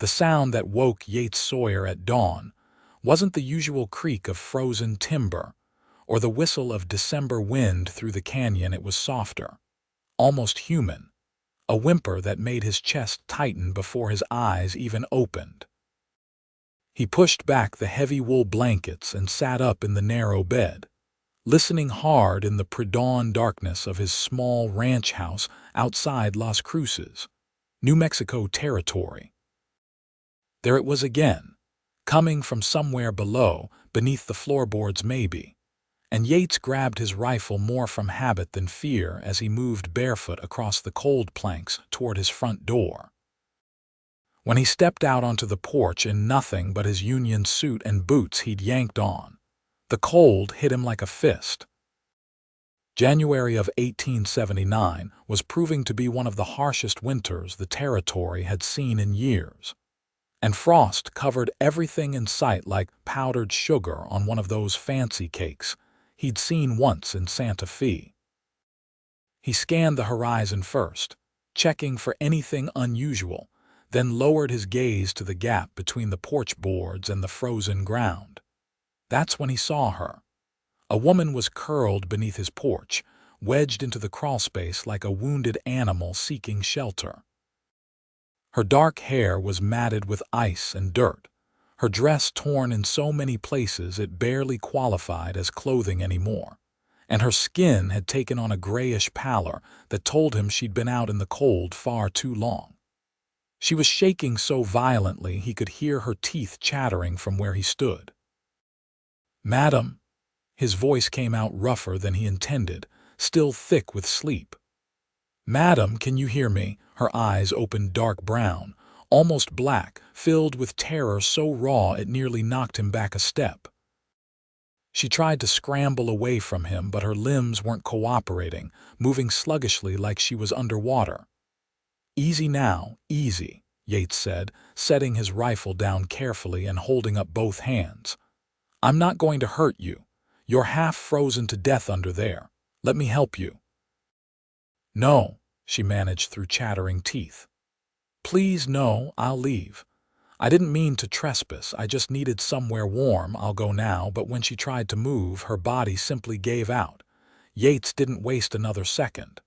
The sound that woke Yates Sawyer at dawn wasn't the usual creak of frozen timber or the whistle of December wind through the canyon. It was softer, almost human, a whimper that made his chest tighten before his eyes even opened. He pushed back the heavy wool blankets and sat up in the narrow bed, listening hard in the pre-dawn darkness of his small ranch house outside Las Cruces, New Mexico territory. There it was again, coming from somewhere below, beneath the floorboards maybe, and Yates grabbed his rifle more from habit than fear as he moved barefoot across the cold planks toward his front door. When he stepped out onto the porch in nothing but his union suit and boots he'd yanked on, the cold hit him like a fist. January of 1879 was proving to be one of the harshest winters the territory had seen in years, and frost covered everything in sight like powdered sugar on one of those fancy cakes he'd seen once in Santa Fe. He scanned the horizon first, checking for anything unusual, then lowered his gaze to the gap between the porch boards and the frozen ground. That's when he saw her. A woman was curled beneath his porch, wedged into the crawlspace like a wounded animal seeking shelter. Her dark hair was matted with ice and dirt, her dress torn in so many places it barely qualified as clothing anymore, and her skin had taken on a grayish pallor that told him she'd been out in the cold far too long. She was shaking so violently he could hear her teeth chattering from where he stood. "Madam," his voice came out rougher than he intended, still thick with sleep. "Madam, can you hear me?" Her eyes opened dark brown, almost black, filled with terror so raw it nearly knocked him back a step. She tried to scramble away from him, but her limbs weren't cooperating, moving sluggishly like she was underwater. "Easy now, easy," Yates said, setting his rifle down carefully and holding up both hands. "I'm not going to hurt you. You're half frozen to death under there. Let me help you." "No," she managed through chattering teeth. "Please, no, I'll leave. I didn't mean to trespass, I just needed somewhere warm. I'll go now." But when she tried to move, her body simply gave out. Yates didn't waste another second.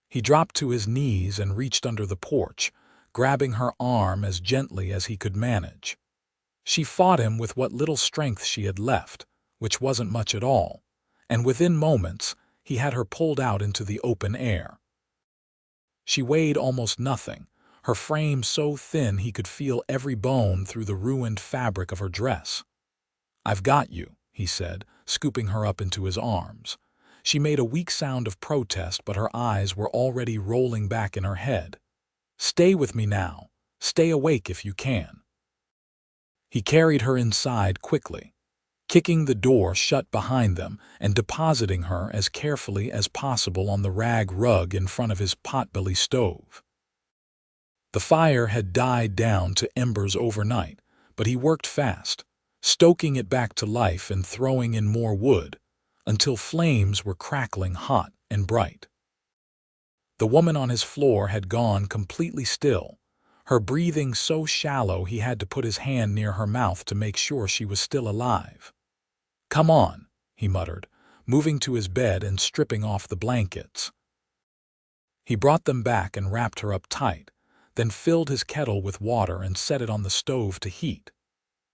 He dropped to his knees and reached under the porch, grabbing her arm as gently as he could manage. She fought him with what little strength she had left, which wasn't much at all, and within moments he had her pulled out into the open air. She weighed almost nothing, her frame so thin he could feel every bone through the ruined fabric of her dress. "I've got you," he said, scooping her up into his arms. She made a weak sound of protest, but her eyes were already rolling back in her head. "Stay with me now. Stay awake if you can." He carried her inside quickly, kicking the door shut behind them and depositing her as carefully as possible on the rag rug in front of his potbelly stove. The fire had died down to embers overnight, but he worked fast, stoking it back to life and throwing in more wood, until flames were crackling hot and bright. The woman on his floor had gone completely still, her breathing so shallow he had to put his hand near her mouth to make sure she was still alive. "Come on," he muttered, moving to his bed and stripping off the blankets. He brought them back and wrapped her up tight, then filled his kettle with water and set it on the stove to heat.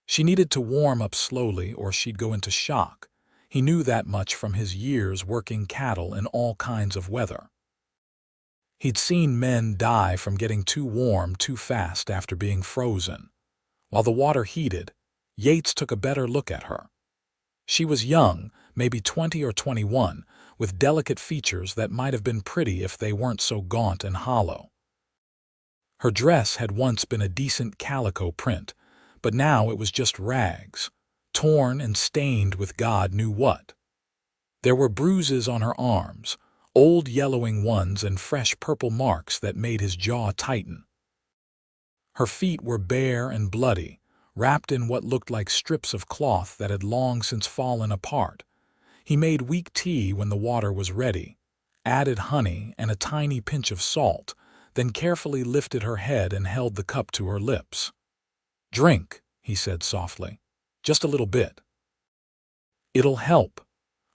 She needed to warm up slowly or she'd go into shock. He knew that much from his years working cattle in all kinds of weather. He'd seen men die from getting too warm too fast after being frozen. While the water heated, Yates took a better look at her. She was young, maybe 20 or 21, with delicate features that might have been pretty if they weren't so gaunt and hollow. Her dress had once been a decent calico print, but now it was just rags, torn and stained with God knew what. There were bruises on her arms, old yellowing ones and fresh purple marks that made his jaw tighten. Her feet were bare and bloody, wrapped in what looked like strips of cloth that had long since fallen apart. He made weak tea when the water was ready, added honey and a tiny pinch of salt, then carefully lifted her head and held the cup to her lips. "Drink," he said softly. "Just a little bit." "It'll help."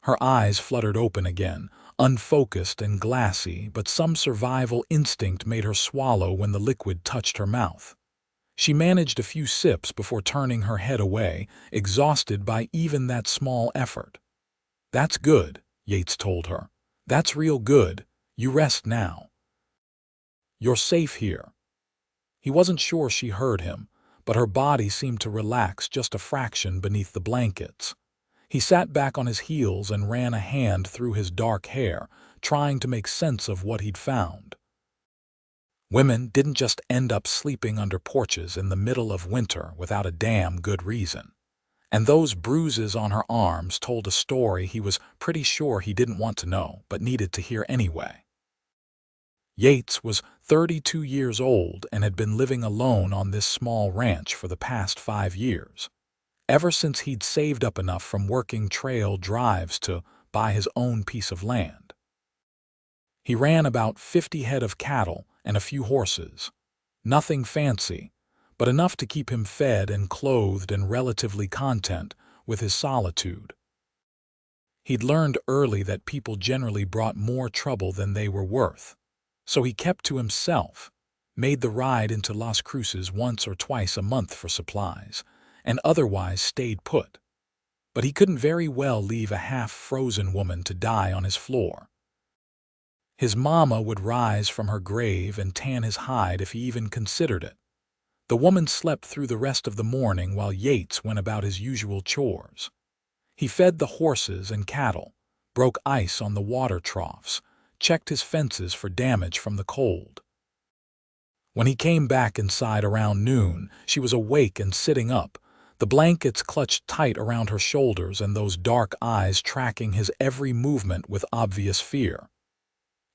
Her eyes fluttered open again, unfocused and glassy, but some survival instinct made her swallow when the liquid touched her mouth. She managed a few sips before turning her head away, exhausted by even that small effort. "That's good," Yates told her. "That's real good. You rest now. You're safe here." He wasn't sure she heard him, but her body seemed to relax just a fraction beneath the blankets. He sat back on his heels and ran a hand through his dark hair, trying to make sense of what he'd found. Women didn't just end up sleeping under porches in the middle of winter without a damn good reason. And those bruises on her arms told a story he was pretty sure he didn't want to know, but needed to hear anyway. Yates was 32 years old and had been living alone on this small ranch for the past 5 years, ever since he'd saved up enough from working trail drives to buy his own piece of land. He ran about 50 head of cattle and a few horses. Nothing fancy, but enough to keep him fed and clothed and relatively content with his solitude. He'd learned early that people generally brought more trouble than they were worth, so he kept to himself, made the ride into Las Cruces once or twice a month for supplies, and otherwise stayed put. But he couldn't very well leave a half-frozen woman to die on his floor. His mama would rise from her grave and tan his hide if he even considered it. The woman slept through the rest of the morning while Yates went about his usual chores. He fed the horses and cattle, broke ice on the water troughs, checked his fences for damage from the cold. When he came back inside around noon, she was awake and sitting up, the blankets clutched tight around her shoulders and those dark eyes tracking his every movement with obvious fear.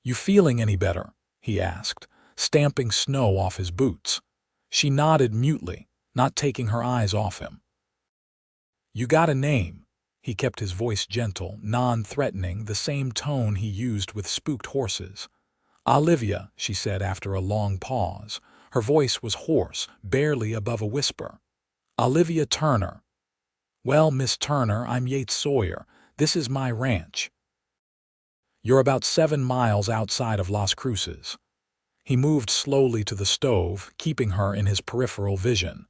"You feeling any better?" he asked, stamping snow off his boots. She nodded mutely, not taking her eyes off him. "You got a name?" He kept his voice gentle, non-threatening, the same tone he used with spooked horses. "Olivia," she said after a long pause. Her voice was hoarse, barely above a whisper. "Olivia Turner." "Well, Miss Turner, I'm Yates Sawyer. This is my ranch." "You're about 7 miles outside of Las Cruces." He moved slowly to the stove, keeping her in his peripheral vision.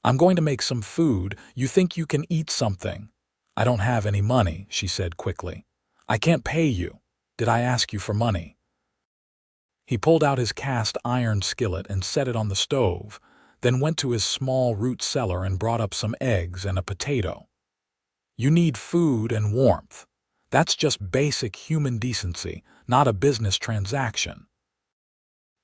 "I'm going to make some food. You think you can eat something?" "I don't have any money," she said quickly. "I can't pay you. Did I ask you for money?" He pulled out his cast iron skillet and set it on the stove, then went to his small root cellar and brought up some eggs and a potato. "You need food and warmth. That's just basic human decency, not a business transaction."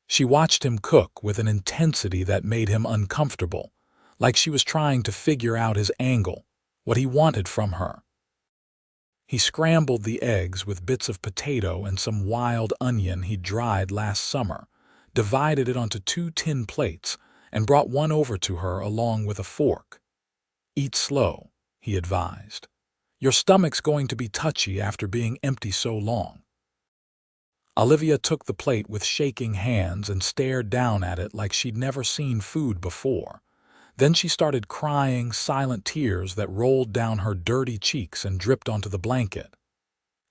She watched him cook with an intensity that made him uncomfortable, like she was trying to figure out his angle, what he wanted from her. He scrambled the eggs with bits of potato and some wild onion he'd dried last summer, divided it onto 2 tin plates, and brought one over to her along with a fork. "Eat slow," he advised. "Your stomach's going to be touchy after being empty so long." Olivia took the plate with shaking hands and stared down at it like she'd never seen food before. Then she started crying silent tears that rolled down her dirty cheeks and dripped onto the blanket.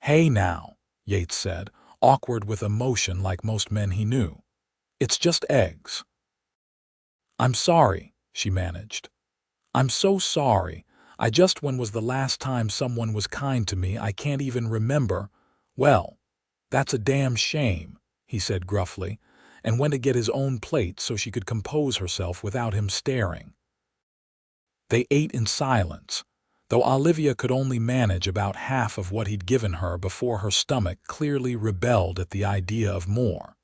"Hey now," Yates said, awkward with emotion like most men he knew. "It's just eggs." "I'm sorry," she managed. "I'm so sorry. When was the last time someone was kind to me? I can't even remember." "Well, that's a damn shame," he said gruffly, and went to get his own plate so she could compose herself without him staring. They ate in silence, though Olivia could only manage about half of what he'd given her before her stomach clearly rebelled at the idea of more.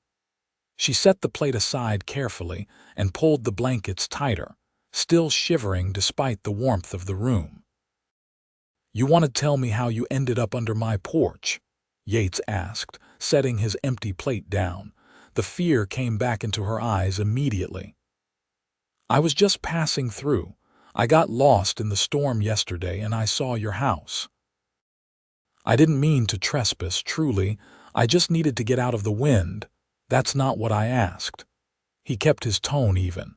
She set the plate aside carefully and pulled the blankets tighter, still shivering despite the warmth of the room. "You want to tell me how you ended up under my porch?" Yates asked, setting his empty plate down. The fear came back into her eyes immediately. "I was just passing through. I got lost in the storm yesterday and I saw your house. I didn't mean to trespass, truly. I just needed to get out of the wind. That's not what I asked. He kept his tone even.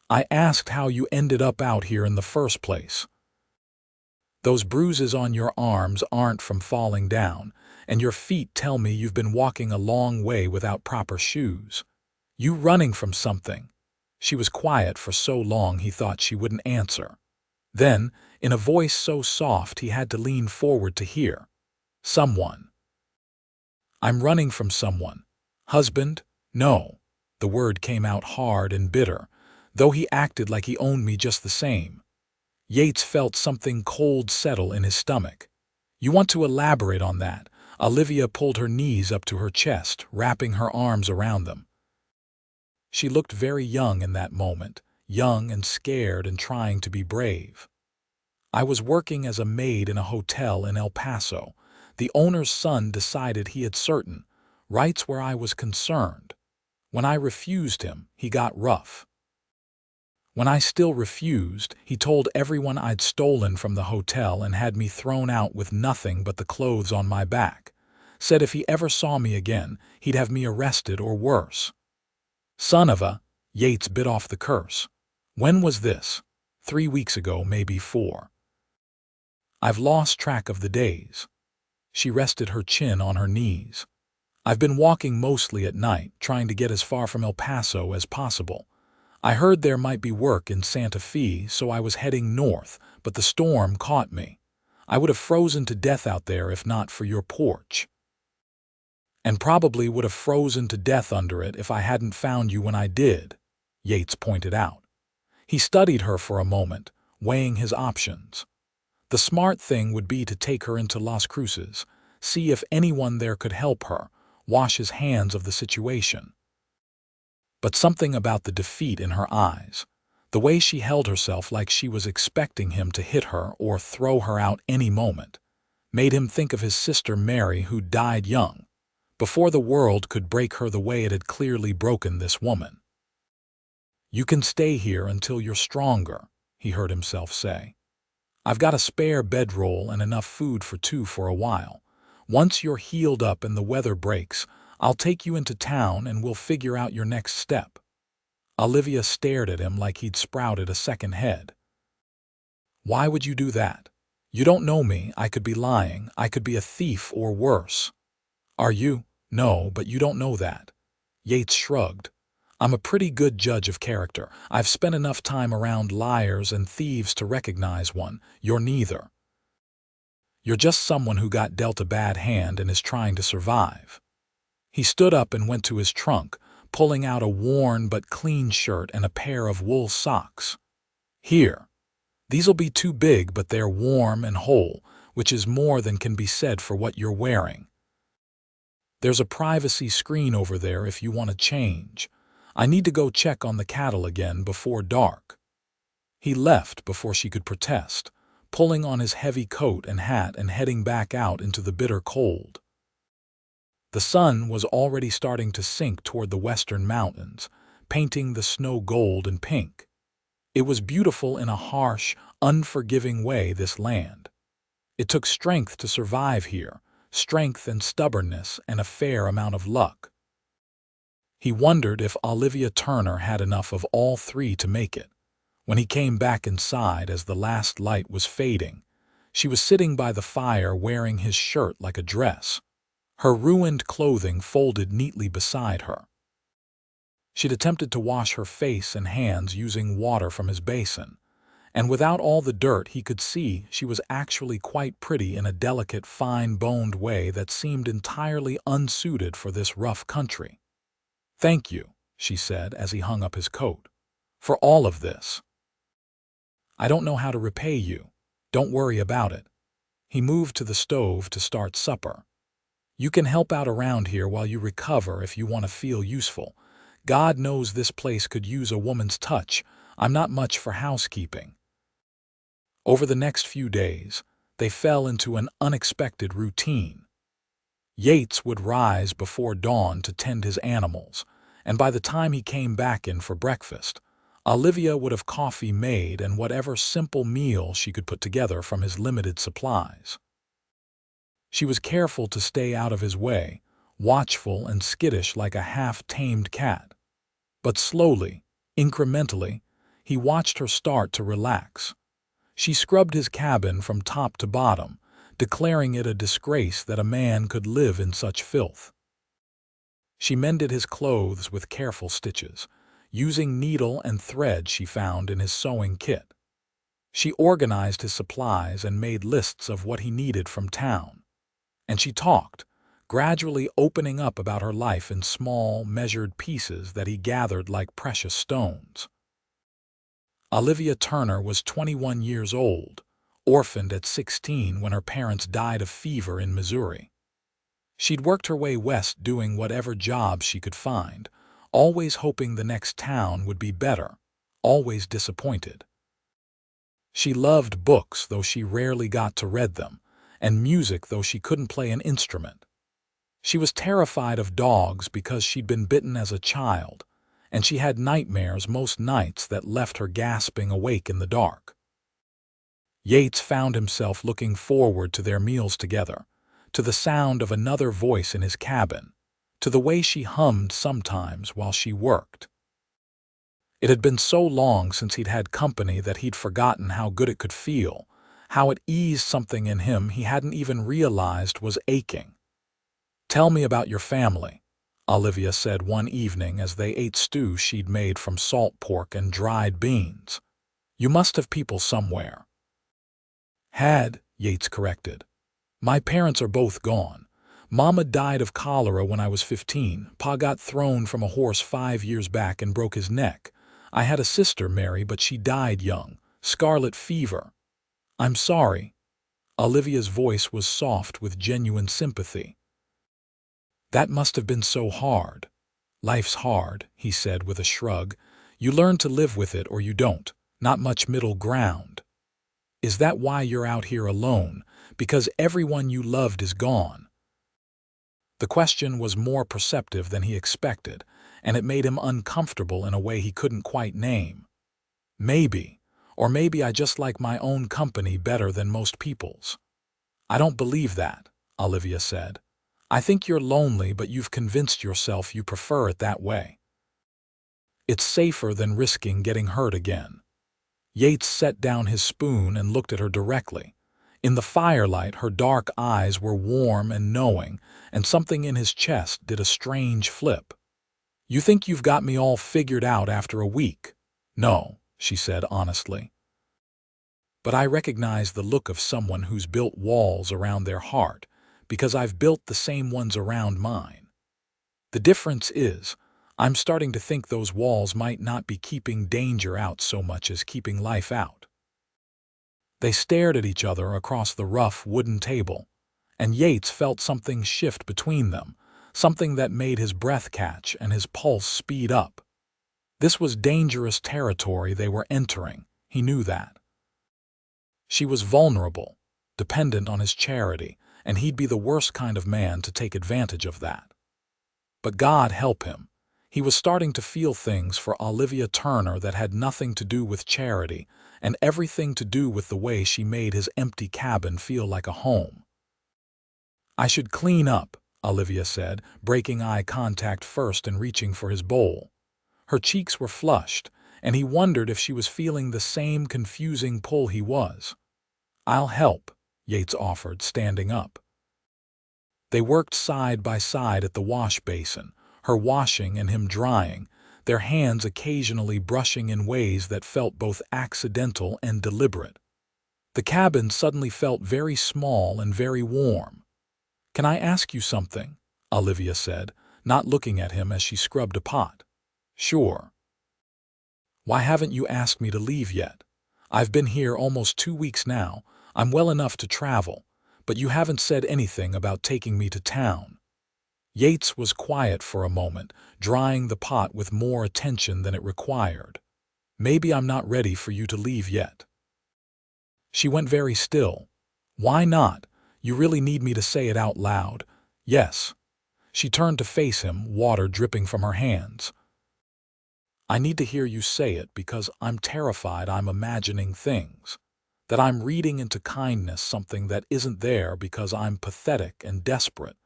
I asked how you ended up out here in the first place. Those bruises on your arms aren't from falling down, and your feet tell me you've been walking a long way without proper shoes. You running from something. She was quiet for so long he thought she wouldn't answer. Then, in a voice so soft he had to lean forward to hear. Someone. I'm running from someone. Husband? No. The word came out hard and bitter, though he acted like he owned me just the same. Yates felt something cold settle in his stomach. You want to elaborate on that? Olivia pulled her knees up to her chest, wrapping her arms around them. She looked very young in that moment, young and scared and trying to be brave. I was working as a maid in a hotel in El Paso. The owner's son decided he had certain rights where I was concerned. When I refused him, he got rough. When I still refused, he told everyone I'd stolen from the hotel and had me thrown out with nothing but the clothes on my back. Said if he ever saw me again, he'd have me arrested or worse. Son of a... Yates bit off the curse. When was this? 3 weeks ago, maybe 4. I've lost track of the days. She rested her chin on her knees. I've been walking mostly at night, trying to get as far from El Paso as possible. I heard there might be work in Santa Fe, so I was heading north, but the storm caught me. I would have frozen to death out there if not for your porch. And probably would have frozen to death under it if I hadn't found you when I did, Yates pointed out. He studied her for a moment, weighing his options. The smart thing would be to take her into Las Cruces, see if anyone there could help her, wash his hands of the situation. But something about the defeat in her eyes, the way she held herself like she was expecting him to hit her or throw her out any moment, made him think of his sister Mary, who died young, before the world could break her the way it had clearly broken this woman. You can stay here until you're stronger, he heard himself say. I've got a spare bedroll and enough food for 2 for a while. Once you're healed up and the weather breaks, I'll take you into town and we'll figure out your next step. Olivia stared at him like he'd sprouted a second head. Why would you do that? You don't know me. I could be lying. I could be a thief or worse. Are you? No, but you don't know that. Yates shrugged. I'm a pretty good judge of character. I've spent enough time around liars and thieves to recognize one. You're neither. You're just someone who got dealt a bad hand and is trying to survive. He stood up and went to his trunk, pulling out a worn but clean shirt and a pair of wool socks. Here. These'll be too big, but they're warm and whole, which is more than can be said for what you're wearing. There's a privacy screen over there if you want to change. I need to go check on the cattle again before dark. He left before she could protest, pulling on his heavy coat and hat and heading back out into the bitter cold. The sun was already starting to sink toward the western mountains, painting the snow gold and pink. It was beautiful in a harsh, unforgiving way, this land. It took strength to survive here, strength and stubbornness and a fair amount of luck. He wondered if Olivia Turner had enough of all 3 to make it. When he came back inside as the last light was fading, she was sitting by the fire wearing his shirt like a dress, her ruined clothing folded neatly beside her. She'd attempted to wash her face and hands using water from his basin, and without all the dirt he could see she was actually quite pretty in a delicate, fine-boned way that seemed entirely unsuited for this rough country. Thank you, she said as he hung up his coat, for all of this. I don't know how to repay you. Don't worry about it. He moved to the stove to start supper. You can help out around here while you recover if you want to feel useful. God knows this place could use a woman's touch. I'm not much for housekeeping. Over the next few days, they fell into an unexpected routine. Yates would rise before dawn to tend his animals, and by the time he came back in for breakfast, Olivia would have coffee made and whatever simple meal she could put together from his limited supplies. She was careful to stay out of his way, watchful and skittish like a half-tamed cat. But slowly, incrementally, he watched her start to relax. She scrubbed his cabin from top to bottom, declaring it a disgrace that a man could live in such filth. She mended his clothes with careful stitches, using needle and thread she found in his sewing kit. She organized his supplies and made lists of what he needed from town. And she talked, gradually opening up about her life in small, measured pieces that he gathered like precious stones. Olivia Turner was 21 years old, orphaned at 16 when her parents died of fever in Missouri. She'd worked her way west doing whatever job she could find, always hoping the next town would be better, always disappointed. She loved books, though she rarely got to read them, and music, though she couldn't play an instrument. She was terrified of dogs because she'd been bitten as a child, and she had nightmares most nights that left her gasping awake in the dark. Yates found himself looking forward to their meals together, to the sound of another voice in his cabin, to the way she hummed sometimes while she worked. It had been so long since he'd had company that he'd forgotten how good it could feel, how it eased something in him he hadn't even realized was aching. "Tell me about your family," Olivia said one evening as they ate stew she'd made from salt pork and dried beans. "You must have people somewhere." "Had," Yates corrected. "My parents are both gone. Mama died of cholera when I was 15. Pa got thrown from a horse 5 years back and broke his neck. I had a sister, Mary, but she died young. Scarlet fever." "I'm sorry." Olivia's voice was soft with genuine sympathy. "That must have been so hard." "Life's hard," he said with a shrug. "You learn to live with it or you don't. Not much middle ground." "Is that why you're out here alone? Because everyone you loved is gone?" The question was more perceptive than he expected, and it made him uncomfortable in a way he couldn't quite name. "Maybe. Or maybe I just like my own company better than most people's." "I don't believe that," Olivia said. "I think you're lonely, but you've convinced yourself you prefer it that way. It's safer than risking getting hurt again." Yates set down his spoon and looked at her directly. In the firelight, her dark eyes were warm and knowing, and something in his chest did a strange flip. "You think you've got me all figured out after a week?" "No," she said honestly. "But I recognize the look of someone who's built walls around their heart, because I've built the same ones around mine. The difference is, I'm starting to think those walls might not be keeping danger out so much as keeping life out." They stared at each other across the rough wooden table, and Yates felt something shift between them, something that made his breath catch and his pulse speed up. This was dangerous territory they were entering, he knew that. She was vulnerable, dependent on his charity, and he'd be the worst kind of man to take advantage of that. But God help him. He was starting to feel things for Olivia Turner that had nothing to do with charity and everything to do with the way she made his empty cabin feel like a home. "I should clean up," Olivia said, breaking eye contact first and reaching for his bowl. Her cheeks were flushed, and he wondered if she was feeling the same confusing pull he was. "I'll help," Yates offered, standing up. They worked side by side at the wash basin, her washing and him drying, their hands occasionally brushing in ways that felt both accidental and deliberate. The cabin suddenly felt very small and very warm. "Can I ask you something?" Olivia said, not looking at him as she scrubbed a pot. "Sure." "Why haven't you asked me to leave yet? I've been here almost 2 weeks now. I'm well enough to travel, but you haven't said anything about taking me to town." Yates was quiet for a moment, drying the pot with more attention than it required. "Maybe I'm not ready for you to leave yet." She went very still. "Why not? You really need me to say it out loud?" "Yes." She turned to face him, water dripping from her hands. "I need to hear you say it because I'm terrified I'm imagining things, that I'm reading into kindness something that isn't there because I'm pathetic and desperate,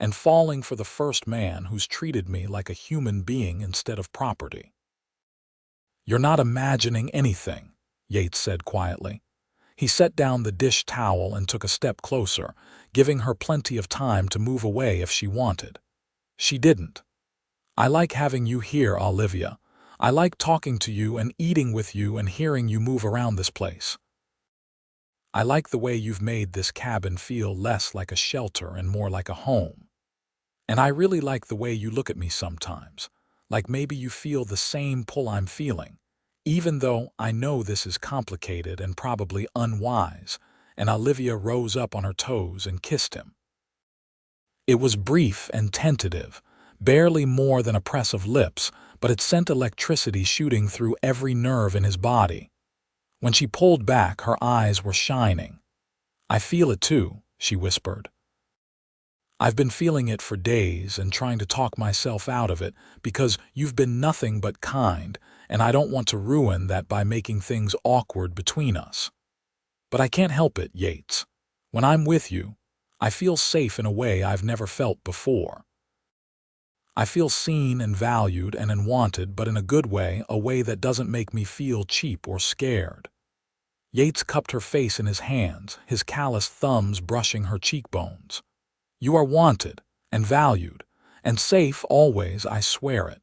and falling for the first man who's treated me like a human being instead of property. "You're not imagining anything," Yates said quietly. He set down the dish towel and took a step closer, giving her plenty of time to move away if she wanted. She didn't. "I like having you here, Olivia. I like talking to you and eating with you and hearing you move around this place. I like the way you've made this cabin feel less like a shelter and more like a home. And I really like the way you look at me sometimes, like maybe you feel the same pull I'm feeling, even though I know this is complicated and probably unwise." And Olivia rose up on her toes and kissed him. It was brief and tentative, barely more than a press of lips, but it sent electricity shooting through every nerve in his body. When she pulled back, her eyes were shining. "I feel it too," she whispered. "I've been feeling it for days and trying to talk myself out of it because you've been nothing but kind, and I don't want to ruin that by making things awkward between us. But I can't help it, Yates. When I'm with you, I feel safe in a way I've never felt before. I feel seen and valued and wanted, but in a good way, a way that doesn't make me feel cheap or scared." Yates cupped her face in his hands, his calloused thumbs brushing her cheekbones. "You are wanted and valued and safe always, I swear it.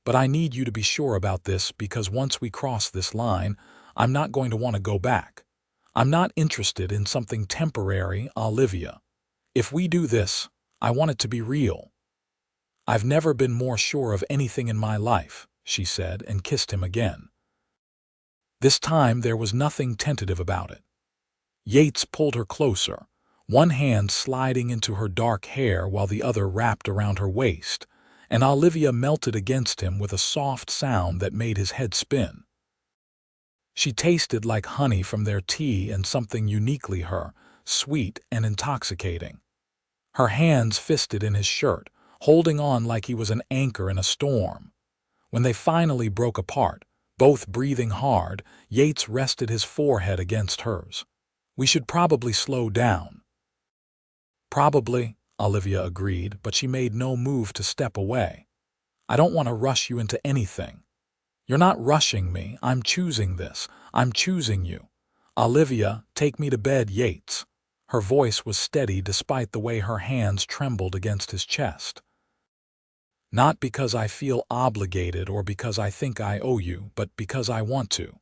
But I need you to be sure about this because once we cross this line, I'm not going to want to go back. I'm not interested in something temporary, Olivia. If we do this, I want it to be real." "I've never been more sure of anything in my life," she said, and kissed him again. This time there was nothing tentative about it. Yates pulled her closer, one hand sliding into her dark hair while the other wrapped around her waist, and Olivia melted against him with a soft sound that made his head spin. She tasted like honey from their tea and something uniquely her, sweet and intoxicating. Her hands fisted in his shirt, holding on like he was an anchor in a storm. When they finally broke apart, both breathing hard, Yates rested his forehead against hers. "We should probably slow down." "Probably," Olivia agreed, but she made no move to step away. "I don't want to rush you into anything." "You're not rushing me. I'm choosing this. I'm choosing you. Olivia, take me to bed, Yates." Her voice was steady despite the way her hands trembled against his chest. "Not because I feel obligated or because I think I owe you, but because I want to.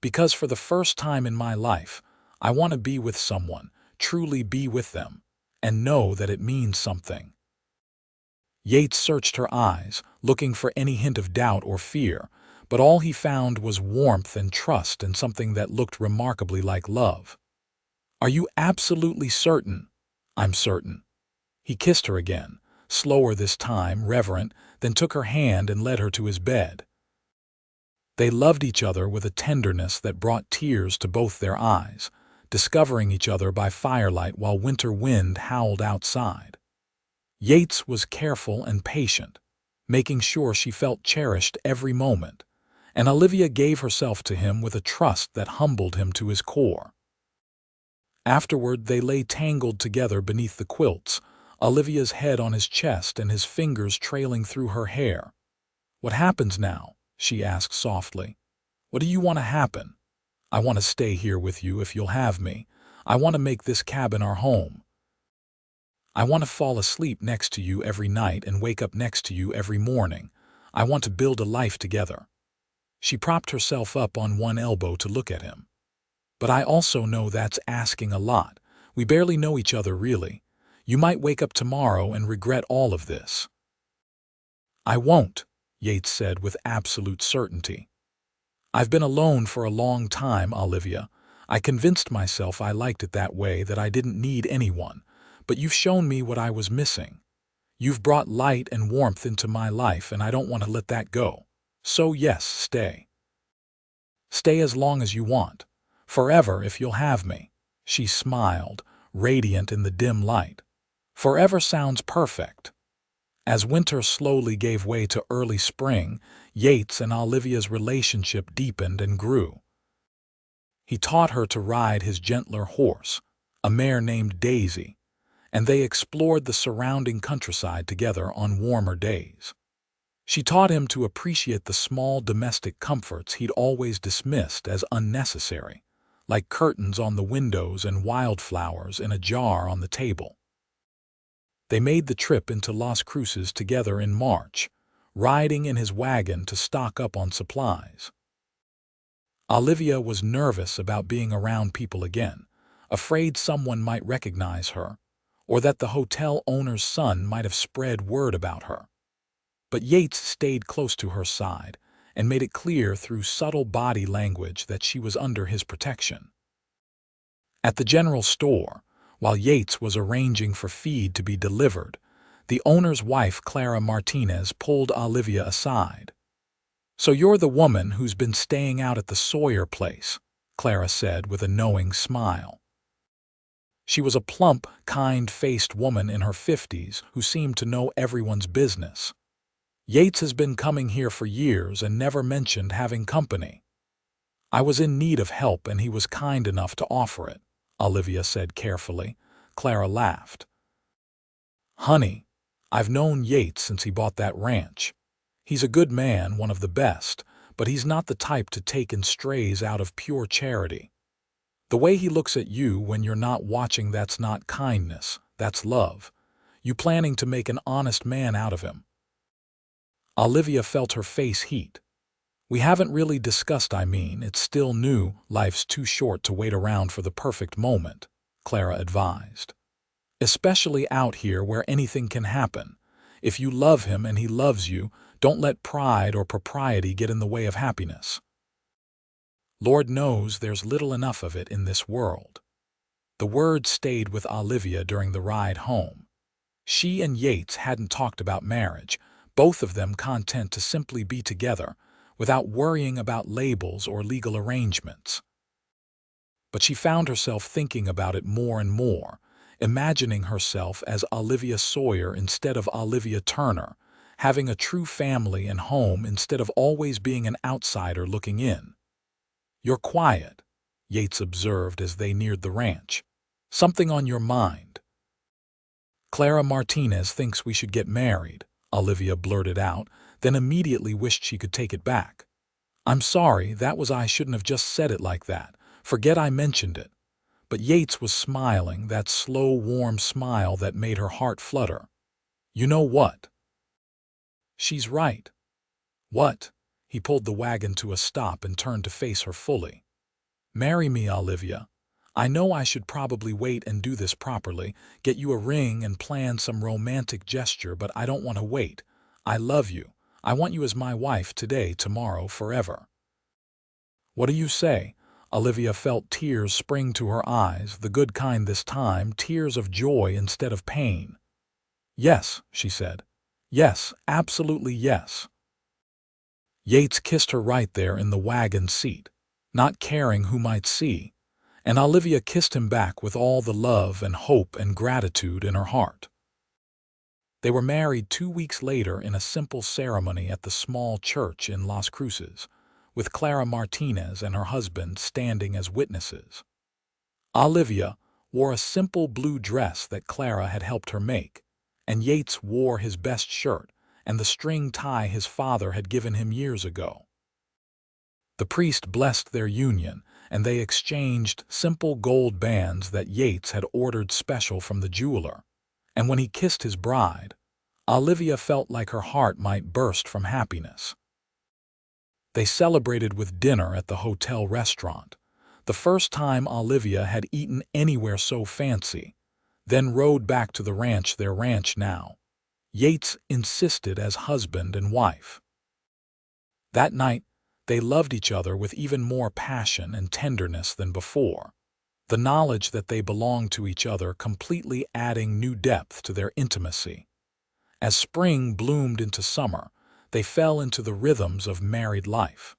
Because for the first time in my life, I want to be with someone, truly be with them, and know that it means something." Yates searched her eyes, looking for any hint of doubt or fear, but all he found was warmth and trust and something that looked remarkably like love. "Are you absolutely certain?" "I'm certain." He kissed her again, slower this time, reverent, then took her hand and led her to his bed. They loved each other with a tenderness that brought tears to both their eyes, discovering each other by firelight while winter wind howled outside. Yates was careful and patient, making sure she felt cherished every moment, and Olivia gave herself to him with a trust that humbled him to his core. Afterward, they lay tangled together beneath the quilts, Olivia's head on his chest and his fingers trailing through her hair. "What happens now?" she asked softly. "What do you want to happen?" "I want to stay here with you if you'll have me. I want to make this cabin our home. I want to fall asleep next to you every night and wake up next to you every morning. I want to build a life together." She propped herself up on one elbow to look at him. "But I also know that's asking a lot. We barely know each other, really. You might wake up tomorrow and regret all of this." "I won't," Yates said with absolute certainty. "I've been alone for a long time, Olivia. I convinced myself I liked it that way, that I didn't need anyone. But you've shown me what I was missing. You've brought light and warmth into my life, and I don't want to let that go. So yes, stay. Stay as long as you want. Forever if you'll have me." She smiled, radiant in the dim light. "Forever sounds perfect." As winter slowly gave way to early spring, Yates and Olivia's relationship deepened and grew. He taught her to ride his gentler horse, a mare named Daisy, and they explored the surrounding countryside together on warmer days. She taught him to appreciate the small domestic comforts he'd always dismissed as unnecessary, like curtains on the windows and wildflowers in a jar on the table. They made the trip into Las Cruces together in March, riding in his wagon to stock up on supplies. Olivia was nervous about being around people again, afraid someone might recognize her, or that the hotel owner's son might have spread word about her. But Yates stayed close to her side and made it clear through subtle body language that she was under his protection. At the general store, while Yates was arranging for feed to be delivered, the owner's wife, Clara Martinez, pulled Olivia aside. "So you're the woman who's been staying out at the Sawyer place," Clara said with a knowing smile. She was a plump, kind-faced woman in her 50s who seemed to know everyone's business. "Yates has been coming here for years and never mentioned having company. I was in need of help and he was kind enough to offer it," Olivia said carefully. Clara laughed. "Honey, I've known Yates since he bought that ranch. He's a good man, one of the best, but he's not the type to take in strays out of pure charity. The way he looks at you when you're not watching, that's not kindness, that's love. You planning to make an honest man out of him." Olivia felt her face heat. "We haven't really discussed, it's still new, life's too short to wait around for the perfect moment," Clara advised. "Especially out here where anything can happen. If you love him and he loves you, don't let pride or propriety get in the way of happiness. Lord knows there's little enough of it in this world." The word stayed with Olivia during the ride home. She and Yates hadn't talked about marriage, both of them content to simply be together, without worrying about labels or legal arrangements. But she found herself thinking about it more and more, imagining herself as Olivia Sawyer instead of Olivia Turner, having a true family and home instead of always being an outsider looking in. "You're quiet," Yates observed as they neared the ranch. "Something on your mind?" "Clara Martinez thinks we should get married," Olivia blurted out, then immediately wished she could take it back. "I'm sorry, I shouldn't have just said it like that. Forget I mentioned it." But Yates was smiling, that slow, warm smile that made her heart flutter. "You know what? She's right." "What?" He pulled the wagon to a stop and turned to face her fully. "Marry me, Olivia. I know I should probably wait and do this properly, get you a ring and plan some romantic gesture, but I don't want to wait. I love you. I want you as my wife today, tomorrow, forever." "What do you say?" Olivia felt tears spring to her eyes, the good kind this time, tears of joy instead of pain. "Yes," she said. "Yes, absolutely yes." Yates kissed her right there in the wagon seat, not caring who might see, and Olivia kissed him back with all the love and hope and gratitude in her heart. They were married 2 weeks later in a simple ceremony at the small church in Las Cruces, with Clara Martinez and her husband standing as witnesses. Olivia wore a simple blue dress that Clara had helped her make, and Yates wore his best shirt and the string tie his father had given him years ago. The priest blessed their union, and they exchanged simple gold bands that Yates had ordered special from the jeweler, and when he kissed his bride, Olivia felt like her heart might burst from happiness. They celebrated with dinner at the hotel restaurant, the first time Olivia had eaten anywhere so fancy, then rode back to their ranch now. Yates insisted as husband and wife. That night, they loved each other with even more passion and tenderness than before, the knowledge that they belonged to each other completely adding new depth to their intimacy. As spring bloomed into summer, they fell into the rhythms of married life.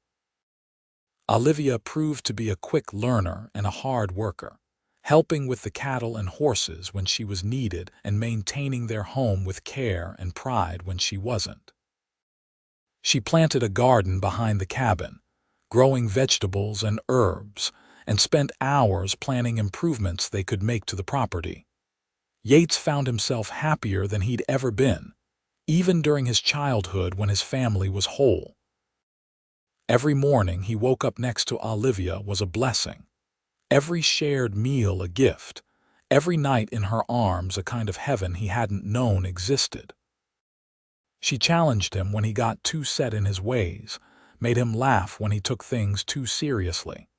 Olivia proved to be a quick learner and a hard worker, helping with the cattle and horses when she was needed and maintaining their home with care and pride when she wasn't. She planted a garden behind the cabin, growing vegetables and herbs, and spent hours planning improvements they could make to the property. Yates found himself happier than he'd ever been, even during his childhood when his family was whole. Every morning he woke up next to Olivia was a blessing. Every shared meal a gift. Every night in her arms a kind of heaven he hadn't known existed. She challenged him when he got too set in his ways, made him laugh when he took things too seriously,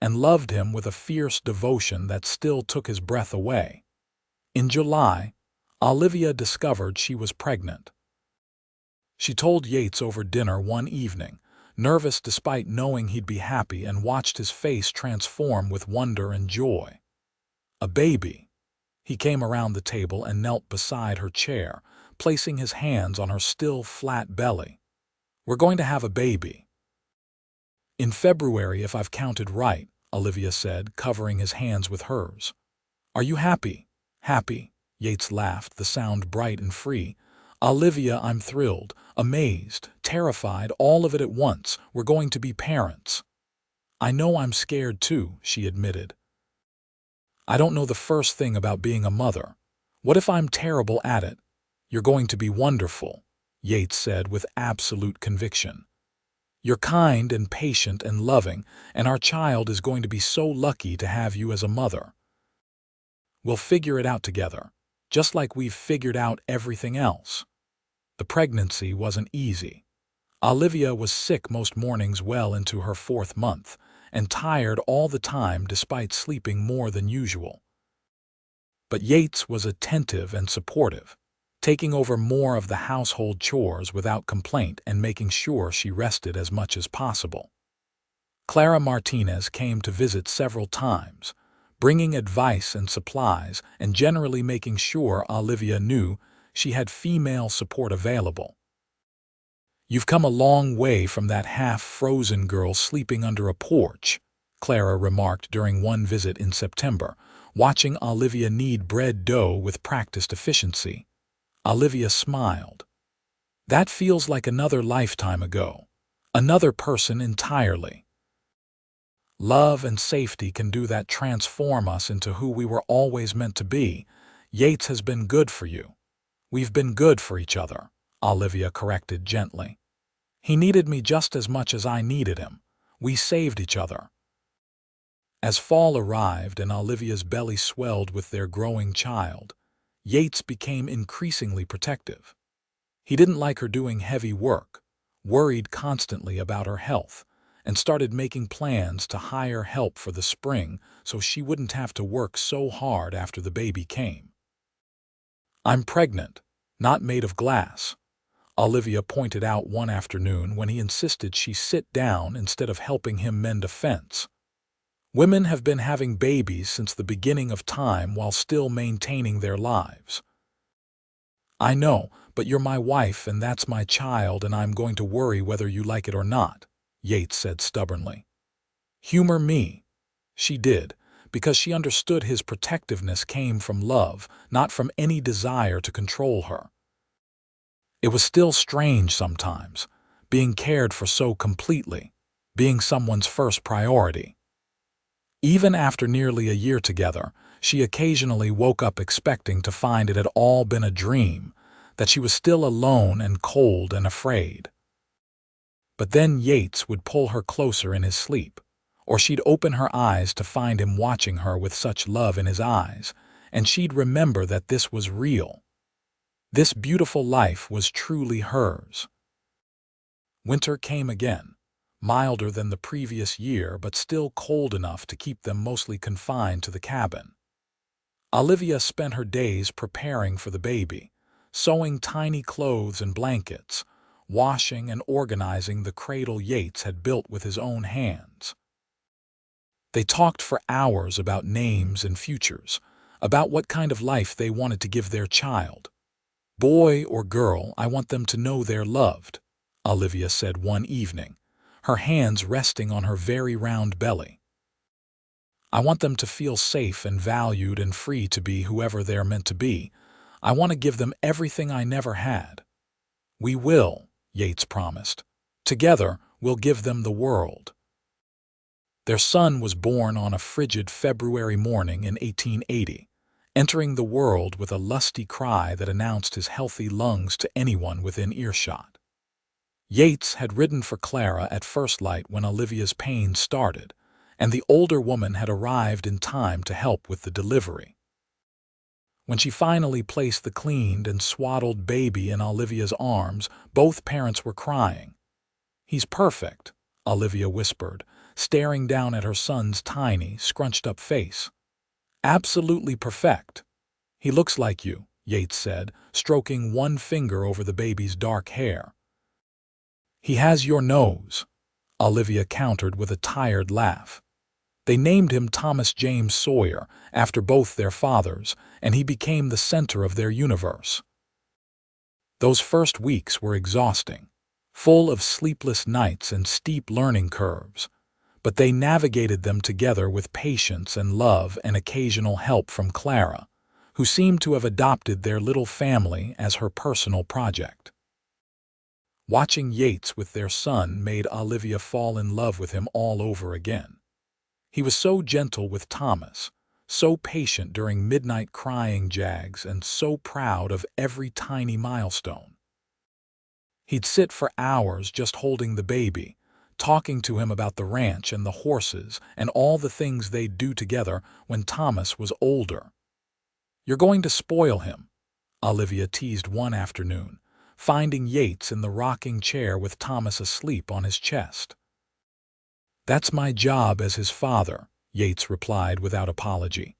and loved him with a fierce devotion that still took his breath away. In July, Olivia discovered she was pregnant. She told Yates over dinner one evening, nervous despite knowing he'd be happy, and watched his face transform with wonder and joy. A baby. He came around the table and knelt beside her chair, placing his hands on her still flat belly. "We're going to have a baby." "In February, if I've counted right," Olivia said, covering his hands with hers. "Are you happy?" "Happy," Yates laughed, the sound bright and free. "Olivia, I'm thrilled, amazed, terrified, all of it at once. We're going to be parents." "I know I'm scared too," she admitted. "I don't know the first thing about being a mother. What if I'm terrible at it?" "You're going to be wonderful," Yates said with absolute conviction. "You're kind and patient and loving, and our child is going to be so lucky to have you as a mother. We'll figure it out together, just like we've figured out everything else." The pregnancy wasn't easy. Olivia was sick most mornings well into her 4th month, and tired all the time despite sleeping more than usual. But Yates was attentive and supportive, taking over more of the household chores without complaint and making sure she rested as much as possible. Clara Martinez came to visit several times, bringing advice and supplies and generally making sure Olivia knew she had female support available. "You've come a long way from that half-frozen girl sleeping under a porch," Clara remarked during one visit in September, watching Olivia knead bread dough with practiced efficiency. Olivia smiled. "That feels like another lifetime ago, another person entirely. Love and safety can do that, transform us into who we were always meant to be. Yates has been good for you." "We've been good for each other," Olivia corrected gently. "He needed me just as much as I needed him. We saved each other." As fall arrived and Olivia's belly swelled with their growing child, Yates became increasingly protective. He didn't like her doing heavy work, worried constantly about her health, and started making plans to hire help for the spring so she wouldn't have to work so hard after the baby came. "I'm pregnant, not made of glass," Olivia pointed out one afternoon when he insisted she sit down instead of helping him mend a fence. "Women have been having babies since the beginning of time while still maintaining their lives." "I know, but you're my wife and that's my child, and I'm going to worry whether you like it or not," Yates said stubbornly. "Humor me." She did, because she understood his protectiveness came from love, not from any desire to control her. It was still strange sometimes, being cared for so completely, being someone's first priority. Even after nearly a year together, she occasionally woke up expecting to find it had all been a dream, that she was still alone and cold and afraid. But then Yates would pull her closer in his sleep, or she'd open her eyes to find him watching her with such love in his eyes, and she'd remember that this was real. This beautiful life was truly hers. Winter came again, milder than the previous year but still cold enough to keep them mostly confined to the cabin. Olivia spent her days preparing for the baby, sewing tiny clothes and blankets, washing and organizing the cradle Yates had built with his own hands. They talked for hours about names and futures, about what kind of life they wanted to give their child. "Boy or girl, I want them to know they're loved," Olivia said one evening, her hands resting on her very round belly. "I want them to feel safe and valued and free to be whoever they're meant to be. I want to give them everything I never had." "We will," Yates promised. "Together, we'll give them the world." Their son was born on a frigid February morning in 1880, entering the world with a lusty cry that announced his healthy lungs to anyone within earshot. Yates had ridden for Clara at first light when Olivia's pain started, and the older woman had arrived in time to help with the delivery. When she finally placed the cleaned and swaddled baby in Olivia's arms, both parents were crying. "He's perfect," Olivia whispered, staring down at her son's tiny, scrunched-up face. "Absolutely perfect. He looks like you," Yates said, stroking one finger over the baby's dark hair. "He has your nose," Olivia countered with a tired laugh. They named him Thomas James Sawyer after both their fathers, and he became the center of their universe. Those first weeks were exhausting, full of sleepless nights and steep learning curves, but they navigated them together with patience and love and occasional help from Clara, who seemed to have adopted their little family as her personal project. Watching Yates with their son made Olivia fall in love with him all over again. He was so gentle with Thomas, so patient during midnight crying jags, and so proud of every tiny milestone. He'd sit for hours just holding the baby, talking to him about the ranch and the horses and all the things they'd do together when Thomas was older. "You're going to spoil him," Olivia teased one afternoon, finding Yates in the rocking chair with Thomas asleep on his chest. "That's my job as his father," Yates replied without apology.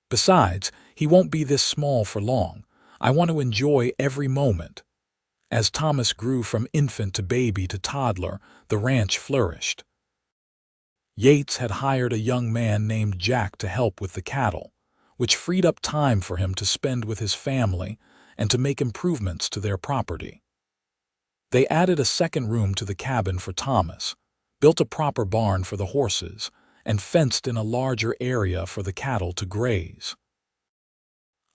"Besides, he won't be this small for long. I want to enjoy every moment." As Thomas grew from infant to baby to toddler, the ranch flourished. Yates had hired a young man named Jack to help with the cattle, which freed up time for him to spend with his family and to make improvements to their property. They added a second room to the cabin for Thomas, built a proper barn for the horses, and fenced in a larger area for the cattle to graze.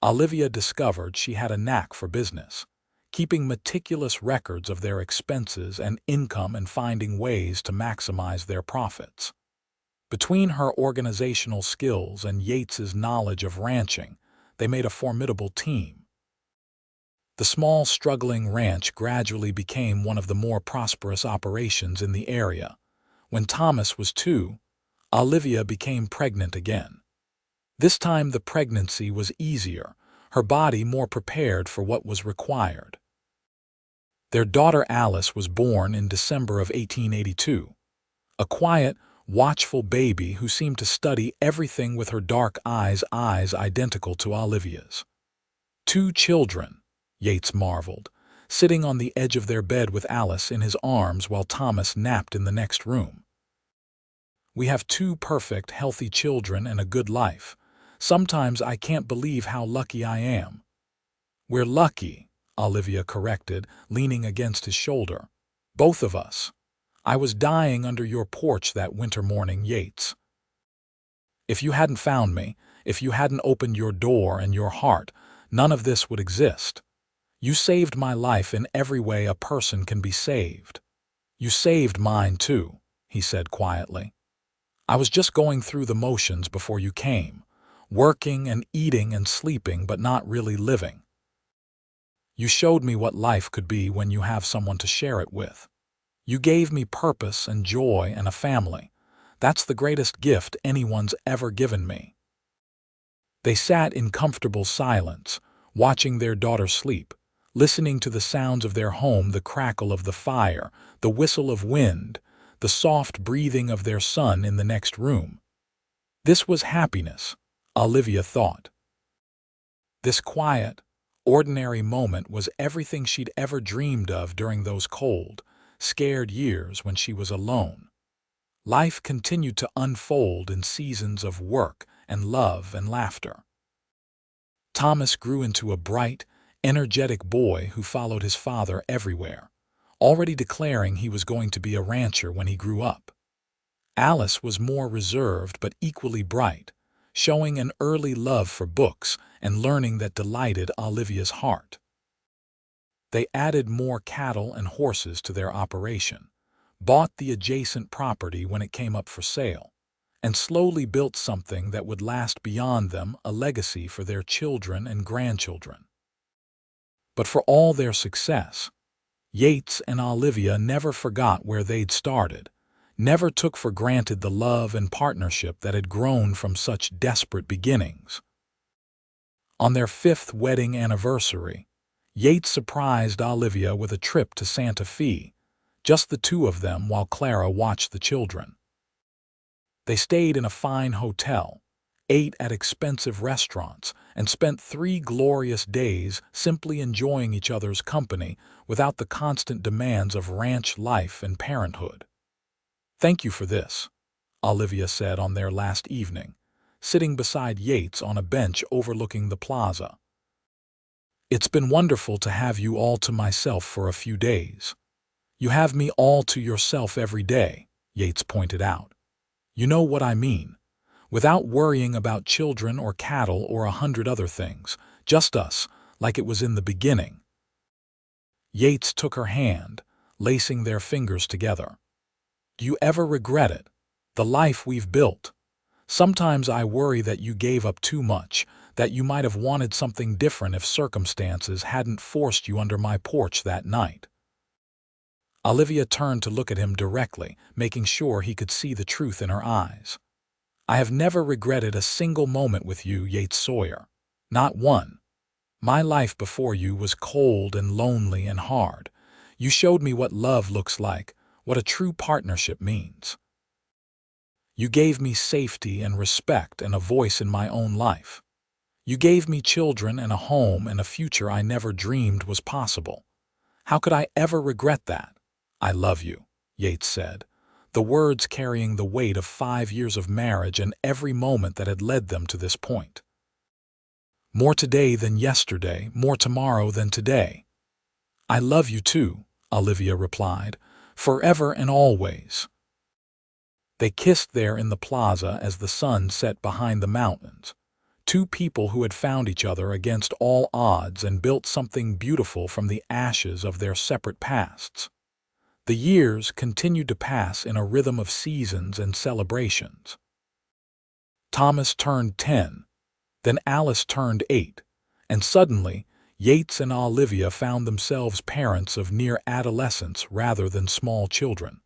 Olivia discovered she had a knack for business, keeping meticulous records of their expenses and income and finding ways to maximize their profits. Between her organizational skills and Yates's knowledge of ranching, they made a formidable team. The small, struggling ranch gradually became one of the more prosperous operations in the area. When Thomas was 2, Olivia became pregnant again. This time the pregnancy was easier, her body more prepared for what was required. Their daughter Alice was born in December of 1882, a quiet, watchful baby who seemed to study everything with her dark eyes identical to Olivia's. 2 children, Yates marveled, sitting on the edge of their bed with Alice in his arms while Thomas napped in the next room. "We have 2 perfect, healthy children and a good life. Sometimes I can't believe how lucky I am." "We're lucky," Olivia corrected, leaning against his shoulder. "Both of us. I was dying under your porch that winter morning, Yates. If you hadn't found me, if you hadn't opened your door and your heart, none of this would exist. You saved my life in every way a person can be saved." "You saved mine too," he said quietly. "I was just going through the motions before you came, working and eating and sleeping but not really living. You showed me what life could be when you have someone to share it with. You gave me purpose and joy and a family. That's the greatest gift anyone's ever given me." They sat in comfortable silence, watching their daughter sleep, listening to the sounds of their home, the crackle of the fire, the whistle of wind, the soft breathing of their son in the next room. This was happiness, Olivia thought. This quiet, ordinary moment was everything she'd ever dreamed of during those cold, scared years when she was alone. Life continued to unfold in seasons of work and love and laughter. Thomas grew into a bright, energetic boy who followed his father everywhere, already declaring he was going to be a rancher when he grew up. Alice was more reserved but equally bright, showing an early love for books and learning that delighted Olivia's heart. They added more cattle and horses to their operation, bought the adjacent property when it came up for sale, and slowly built something that would last beyond them, a legacy for their children and grandchildren. But for all their success, Yates and Olivia never forgot where they'd started, never took for granted the love and partnership that had grown from such desperate beginnings. On their 5th wedding anniversary, Yates surprised Olivia with a trip to Santa Fe, just the two of them while Clara watched the children. They stayed in a fine hotel, ate at expensive restaurants, and spent 3 glorious days simply enjoying each other's company without the constant demands of ranch life and parenthood. "Thank you for this," Olivia said on their last evening, sitting beside Yates on a bench overlooking the plaza. "It's been wonderful to have you all to myself for a few days." "You have me all to yourself every day," Yates pointed out. "You know what I mean. Without worrying about children or cattle or 100 other things, just us, like it was in the beginning." Yates took her hand, lacing their fingers together. "Do you ever regret it? The life we've built? Sometimes I worry that you gave up too much, that you might have wanted something different if circumstances hadn't forced you under my porch that night." Olivia turned to look at him directly, making sure he could see the truth in her eyes. "I have never regretted a single moment with you, Yates Sawyer. Not one. My life before you was cold and lonely and hard. You showed me what love looks like, what a true partnership means. You gave me safety and respect and a voice in my own life. You gave me children and a home and a future I never dreamed was possible. How could I ever regret that?" "I love you," Yates said, the words carrying the weight of 5 years of marriage and every moment that had led them to this point. "More today than yesterday, more tomorrow than today." "I love you too," Olivia replied, "forever and always." They kissed there in the plaza as the sun set behind the mountains. Two people who had found each other against all odds and built something beautiful from the ashes of their separate pasts. The years continued to pass in a rhythm of seasons and celebrations. Thomas turned 10, then Alice turned 8, and suddenly Yates and Olivia found themselves parents of near adolescents rather than small children.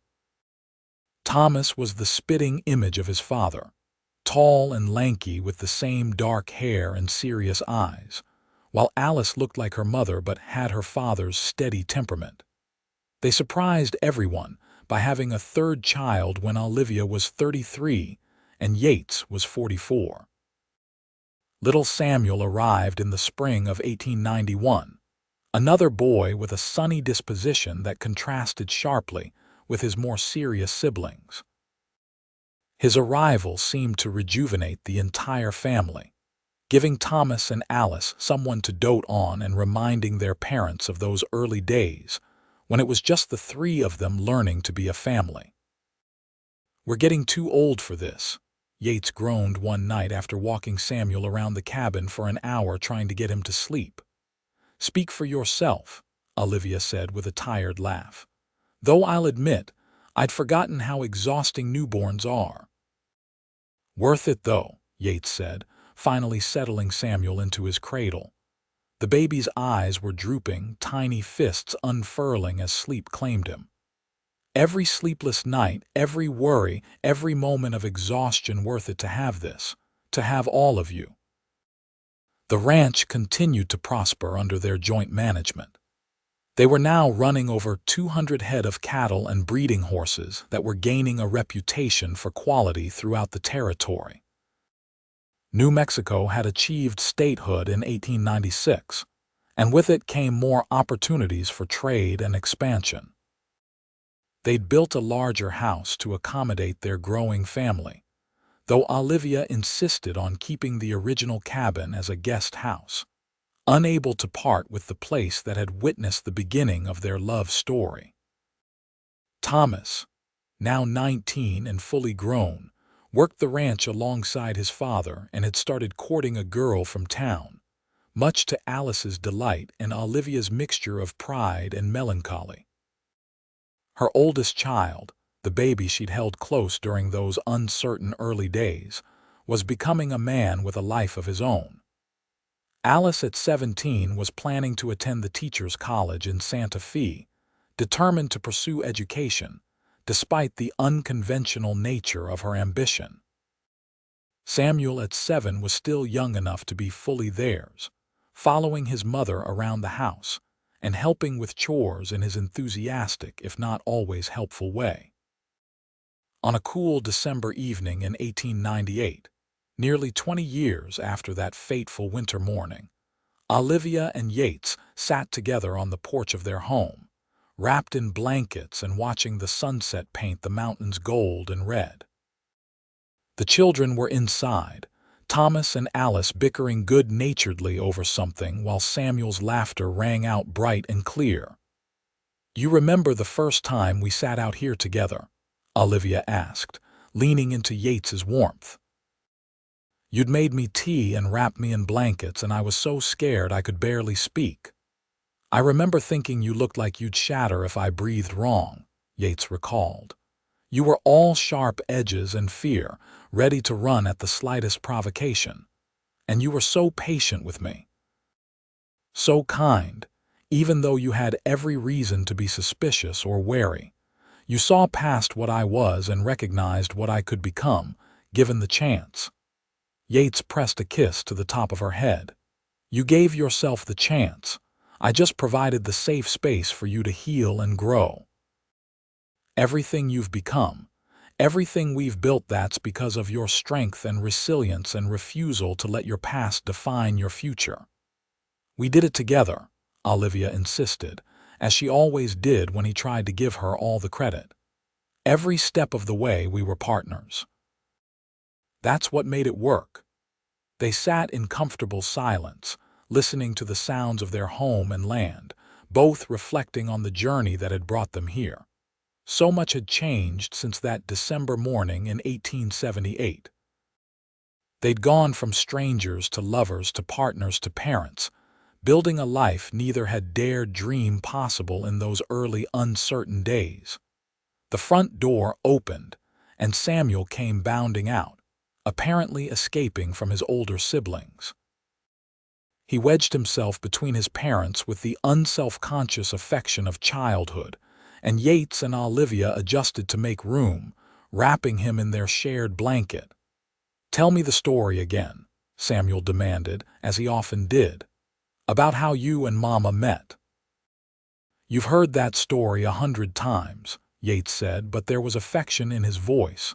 Thomas was the spitting image of his father, tall and lanky with the same dark hair and serious eyes, while Alice looked like her mother but had her father's steady temperament. They surprised everyone by having a third child when Olivia was 33 and Yates was 44. Little Samuel arrived in the spring of 1891, another boy with a sunny disposition that contrasted sharply with his more serious siblings. His arrival seemed to rejuvenate the entire family, giving Thomas and Alice someone to dote on and reminding their parents of those early days when it was just the 3 of them learning to be a family. "We're getting too old for this," Yates groaned one night after walking Samuel around the cabin for an hour trying to get him to sleep. "Speak for yourself," Olivia said with a tired laugh. "Though I'll admit, I'd forgotten how exhausting newborns are." "Worth it, though," Yates said, finally settling Samuel into his cradle. The baby's eyes were drooping, tiny fists unfurling as sleep claimed him. "Every sleepless night, every worry, every moment of exhaustion worth it to have this, to have all of you." The ranch continued to prosper under their joint management. They were now running over 200 head of cattle and breeding horses that were gaining a reputation for quality throughout the territory. New Mexico had achieved statehood in 1896, and with it came more opportunities for trade and expansion. They'd built a larger house to accommodate their growing family, though Olivia insisted on keeping the original cabin as a guest house, unable to part with the place that had witnessed the beginning of their love story. Thomas, now 19 and fully grown, worked the ranch alongside his father and had started courting a girl from town, much to Alice's delight and Olivia's mixture of pride and melancholy. Her oldest child, the baby she'd held close during those uncertain early days, was becoming a man with a life of his own. Alice at 17 was planning to attend the Teachers' College in Santa Fe, determined to pursue education, despite the unconventional nature of her ambition. Samuel at 7 was still young enough to be fully theirs, following his mother around the house and helping with chores in his enthusiastic, if not always helpful way. On a cool December evening in 1898, nearly 20 years after that fateful winter morning, Olivia and Yates sat together on the porch of their home, wrapped in blankets and watching the sunset paint the mountains gold and red. The children were inside, Thomas and Alice bickering good-naturedly over something while Samuel's laughter rang out bright and clear. "You remember the first time we sat out here together?" Olivia asked, leaning into Yates's warmth. "You'd made me tea and wrapped me in blankets, and I was so scared I could barely speak. I remember thinking you looked like you'd shatter if I breathed wrong," Yates recalled. "You were all sharp edges and fear, ready to run at the slightest provocation. And you were so patient with me. So kind, even though you had every reason to be suspicious or wary. You saw past what I was and recognized what I could become, given the chance." Yates pressed a kiss to the top of her head. "You gave yourself the chance. I just provided the safe space for you to heal and grow. Everything you've become, everything we've built, that's because of your strength and resilience and refusal to let your past define your future." "We did it together," Olivia insisted, as she always did when he tried to give her all the credit. "Every step of the way we were partners. That's what made it work." They sat in comfortable silence, listening to the sounds of their home and land, both reflecting on the journey that had brought them here. So much had changed since that December morning in 1878. They'd gone from strangers to lovers to partners to parents, building a life neither had dared dream possible in those early uncertain days. The front door opened, and Samuel came bounding out, apparently escaping from his older siblings. He wedged himself between his parents with the unself-conscious affection of childhood, and Yates and Olivia adjusted to make room, wrapping him in their shared blanket. "Tell me the story again," Samuel demanded, as he often did, "about how you and Mama met." "You've heard that story 100 times," Yates said, but there was affection in his voice.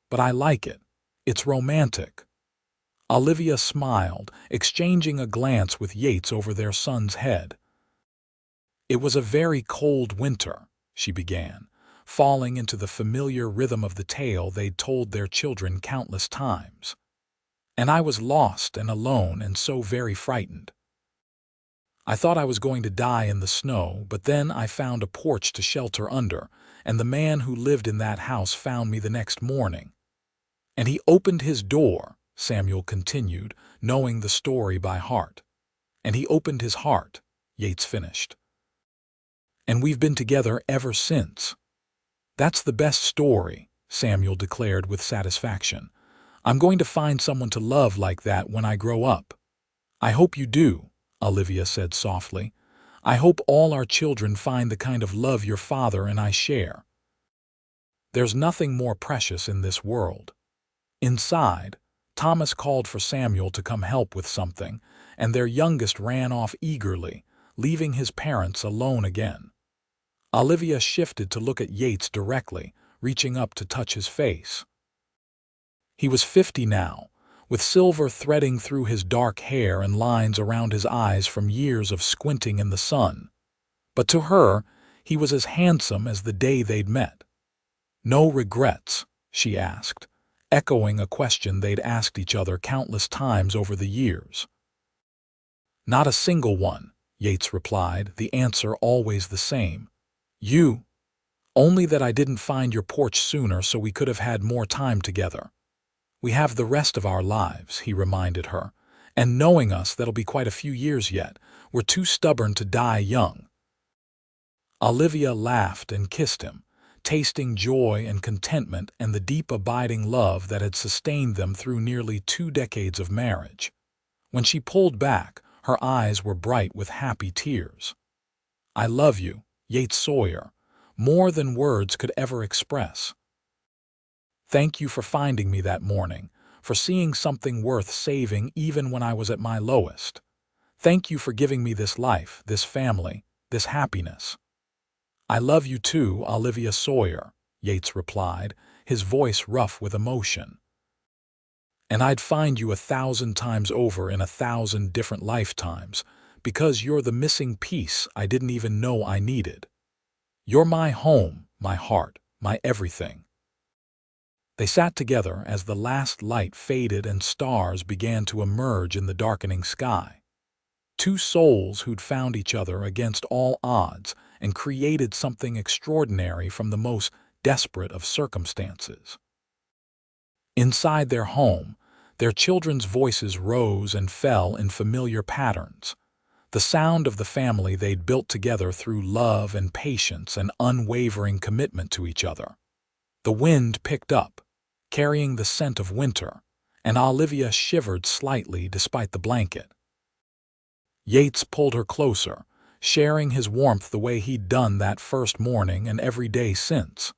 "But I like it. It's romantic." Olivia smiled, exchanging a glance with Yates over their son's head. "It was a very cold winter," she began, falling into the familiar rhythm of the tale they'd told their children countless times. "And I was lost and alone and so very frightened. I thought I was going to die in the snow, but then I found a porch to shelter under, and the man who lived in that house found me the next morning. And he opened his door," Samuel continued, knowing the story by heart. "And he opened his heart," Yates finished. "And we've been together ever since." "That's the best story," Samuel declared with satisfaction. "I'm going to find someone to love like that when I grow up." "I hope you do," Olivia said softly. "I hope all our children find the kind of love your father and I share. There's nothing more precious in this world." Inside, Thomas called for Samuel to come help with something, and their youngest ran off eagerly, leaving his parents alone again. Olivia shifted to look at Yates directly, reaching up to touch his face. He was 50 now, with silver threading through his dark hair and lines around his eyes from years of squinting in the sun. But to her, he was as handsome as the day they'd met. "No regrets?" she asked, echoing a question they'd asked each other countless times over the years. "Not a single one," Yates replied, the answer always the same. "You? Only that I didn't find your porch sooner so we could have had more time together. We have the rest of our lives," he reminded her, "and knowing us, that'll be quite a few years yet. We're too stubborn to die young." Olivia laughed and kissed him, tasting joy and contentment and the deep abiding love that had sustained them through nearly 2 decades of marriage. When she pulled back, her eyes were bright with happy tears. "I love you, Yates Sawyer, more than words could ever express. Thank you for finding me that morning, for seeing something worth saving even when I was at my lowest. Thank you for giving me this life, this family, this happiness." "I love you too, Olivia Sawyer," Yates replied, his voice rough with emotion. "And I'd find you 1,000 times over in 1,000 different lifetimes, because you're the missing piece I didn't even know I needed. You're my home, my heart, my everything." They sat together as the last light faded and stars began to emerge in the darkening sky. Two souls who'd found each other against all odds and created something extraordinary from the most desperate of circumstances. Inside their home, their children's voices rose and fell in familiar patterns, the sound of the family they'd built together through love and patience and unwavering commitment to each other. The wind picked up, carrying the scent of winter, and Olivia shivered slightly despite the blanket. Yates pulled her closer, sharing his warmth the way he'd done that first morning and every day since.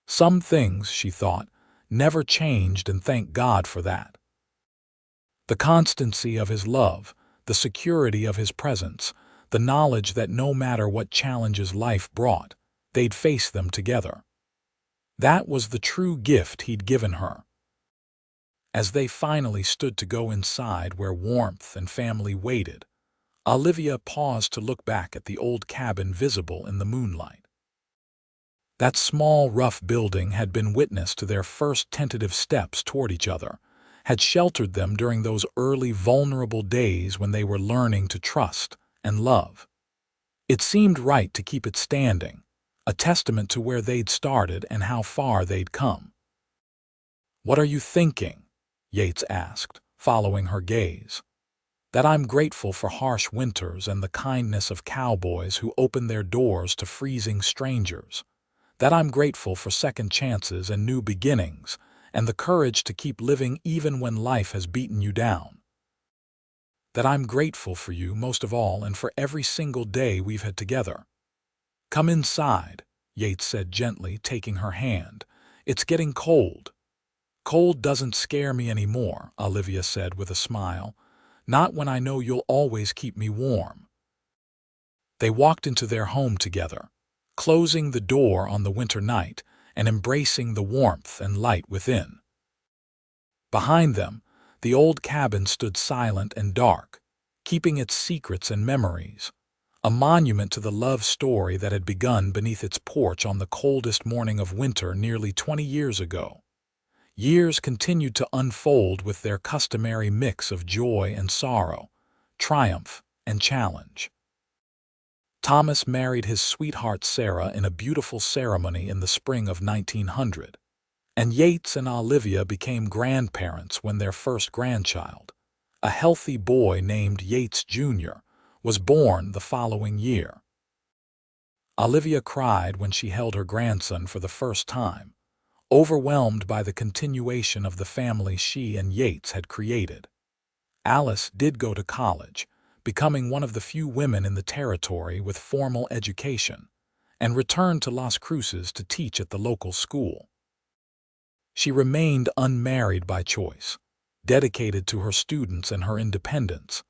Some things, she thought, never changed, and thank God for that. The constancy of his love, the security of his presence, the knowledge that no matter what challenges life brought, they'd face them together. That was the true gift he'd given her. As they finally stood to go inside where warmth and family waited, Olivia paused to look back at the old cabin visible in the moonlight. That small, rough building had been witness to their first tentative steps toward each other, had sheltered them during those early vulnerable days when they were learning to trust and love. It seemed right to keep it standing, a testament to where they'd started and how far they'd come. "What are you thinking?" Yates asked, following her gaze. "That I'm grateful for harsh winters and the kindness of cowboys who open their doors to freezing strangers. That I'm grateful for second chances and new beginnings, and the courage to keep living even when life has beaten you down. That I'm grateful for you most of all and for every single day we've had together." "Come inside," Yates said gently, taking her hand. "It's getting cold." "Cold doesn't scare me anymore," Olivia said with a smile. "Not when I know you'll always keep me warm." They walked into their home together, closing the door on the winter night and embracing the warmth and light within. Behind them, the old cabin stood silent and dark, keeping its secrets and memories, a monument to the love story that had begun beneath its porch on the coldest morning of winter nearly 20 years ago. Years continued to unfold with their customary mix of joy and sorrow, triumph and challenge. Thomas married his sweetheart Sarah in a beautiful ceremony in the spring of 1900, and Yates and Olivia became grandparents when their first grandchild, a healthy boy named Yates Jr., was born the following year. Olivia cried when she held her grandson for the first time, overwhelmed by the continuation of the family she and Yates had created. Alice did go to college, becoming one of the few women in the territory with formal education, and returned to Las Cruces to teach at the local school. She remained unmarried by choice, dedicated to her students and her independence,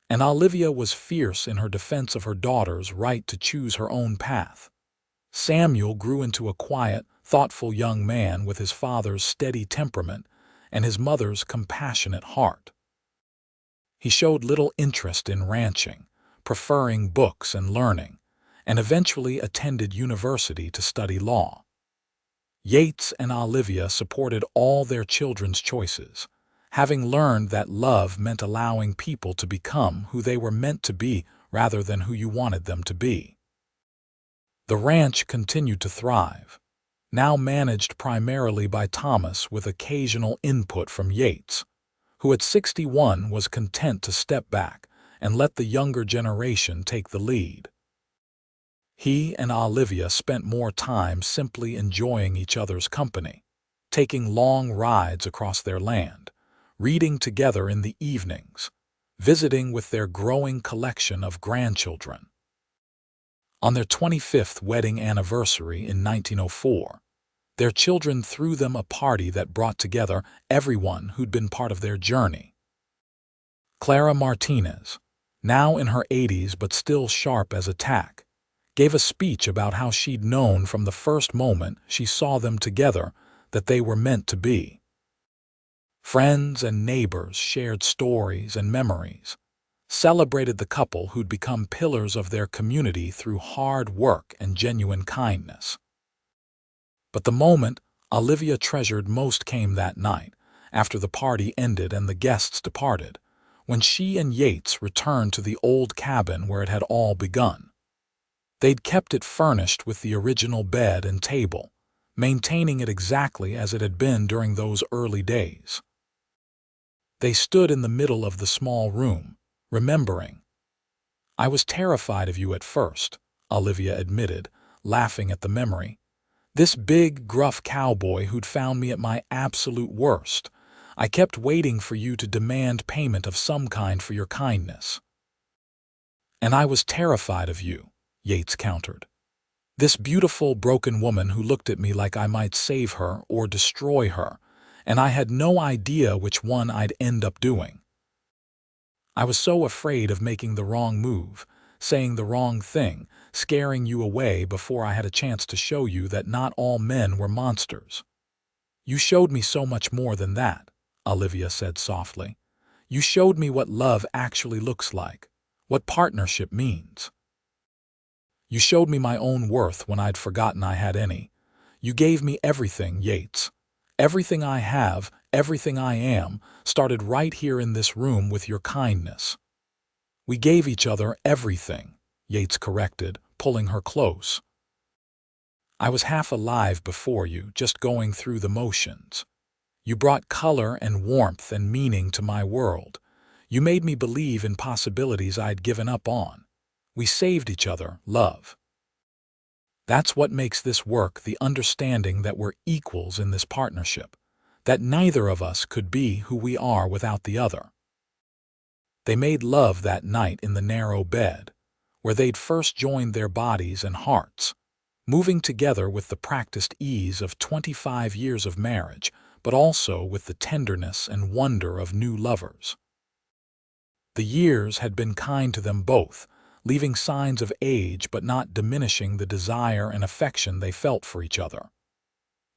and Olivia was fierce in her defense of her daughter's right to choose her own path. Samuel grew into a quiet, thoughtful young man with his father's steady temperament and his mother's compassionate heart. He showed little interest in ranching, preferring books and learning, and eventually attended university to study law. Yates and Olivia supported all their children's choices, having learned that love meant allowing people to become who they were meant to be rather than who you wanted them to be. The ranch continued to thrive, now managed primarily by Thomas with occasional input from Yates, who at 61 was content to step back and let the younger generation take the lead. He and Olivia spent more time simply enjoying each other's company, taking long rides across their land, reading together in the evenings, visiting with their growing collection of grandchildren. On their 25th wedding anniversary in 1904, their children threw them a party that brought together everyone who'd been part of their journey. Clara Martinez, now in her 80s but still sharp as a tack, gave a speech about how she'd known from the first moment she saw them together that they were meant to be. Friends and neighbors shared stories and memories, celebrated the couple who'd become pillars of their community through hard work and genuine kindness. But the moment Olivia treasured most came that night, after the party ended and the guests departed, when she and Yates returned to the old cabin where it had all begun. They'd kept it furnished with the original bed and table, maintaining it exactly as it had been during those early days. They stood in the middle of the small room, remembering. "I was terrified of you at first," Olivia admitted, laughing at the memory. "This big, gruff cowboy who'd found me at my absolute worst. I kept waiting for you to demand payment of some kind for your kindness." "And I was terrified of you," Yates countered. "This beautiful, broken woman who looked at me like I might save her or destroy her, and I had no idea which one I'd end up doing. I was so afraid of making the wrong move, saying the wrong thing, scaring you away before I had a chance to show you that not all men were monsters." "You showed me so much more than that," Olivia said softly. "You showed me what love actually looks like, what partnership means. You showed me my own worth when I'd forgotten I had any. You gave me everything, Yates. Everything I have, everything I am, started right here in this room with your kindness." "We gave each other everything," Yates corrected, pulling her close. "I was half alive before you, just going through the motions. You brought color and warmth and meaning to my world. You made me believe in possibilities I'd given up on. We saved each other, love. That's what makes this work, the understanding that we're equals in this partnership, that neither of us could be who we are without the other." They made love that night in the narrow bed, where they'd first joined their bodies and hearts, moving together with the practiced ease of 25 years of marriage, but also with the tenderness and wonder of new lovers. The years had been kind to them both, leaving signs of age but not diminishing the desire and affection they felt for each other.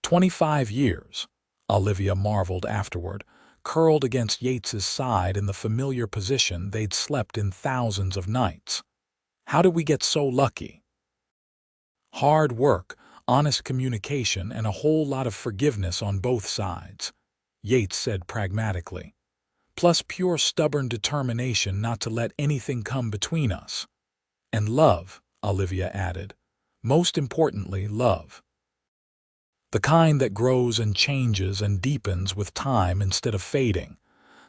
25 years, Olivia marveled afterward, curled against Yates's side in the familiar position they'd slept in thousands of nights. How did we get so lucky? Hard work, honest communication, and a whole lot of forgiveness on both sides, Yates said pragmatically. Plus pure stubborn determination not to let anything come between us. And love, Olivia added. Most importantly, love. The kind that grows and changes and deepens with time instead of fading.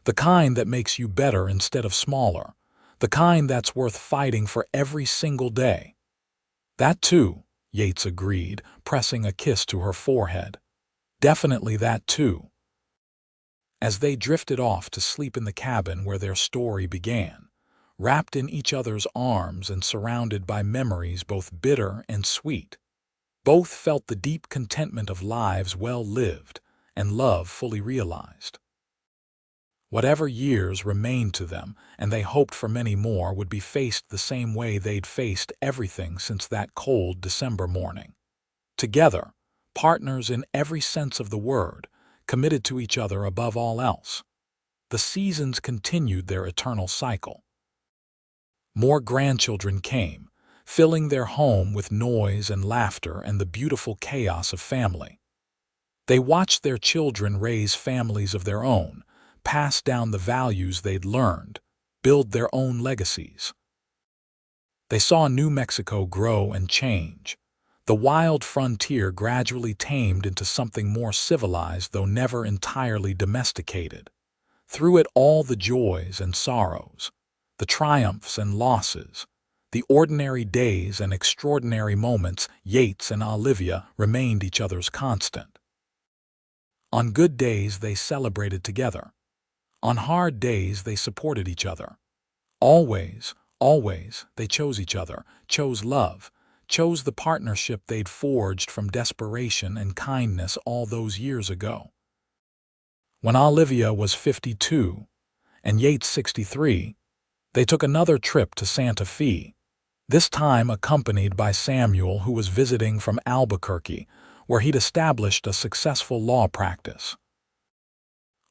The kind that makes you better instead of smaller. The kind that's worth fighting for every single day. That too, Yates agreed, pressing a kiss to her forehead. Definitely that too. As they drifted off to sleep in the cabin where their story began, wrapped in each other's arms and surrounded by memories both bitter and sweet, both felt the deep contentment of lives well lived and love fully realized. Whatever years remained to them, and they hoped for many more, would be faced the same way they'd faced everything since that cold December morning. Together, partners in every sense of the word, committed to each other above all else. The seasons continued their eternal cycle. More grandchildren came, filling their home with noise and laughter and the beautiful chaos of family. They watched their children raise families of their own, pass down the values they'd learned, build their own legacies. They saw New Mexico grow and change. The wild frontier gradually tamed into something more civilized, though never entirely domesticated. Through it all, the joys and sorrows, the triumphs and losses, The ordinary days and extraordinary moments, Yates and Olivia remained each other's constant. On good days, they celebrated together. On hard days, they supported each other. Always, always, they chose each other, chose love, chose the partnership they'd forged from desperation and kindness all those years ago. When Olivia was 52 and Yates 63, they took another trip to Santa Fe, this time accompanied by Samuel, who was visiting from Albuquerque, where he'd established a successful law practice.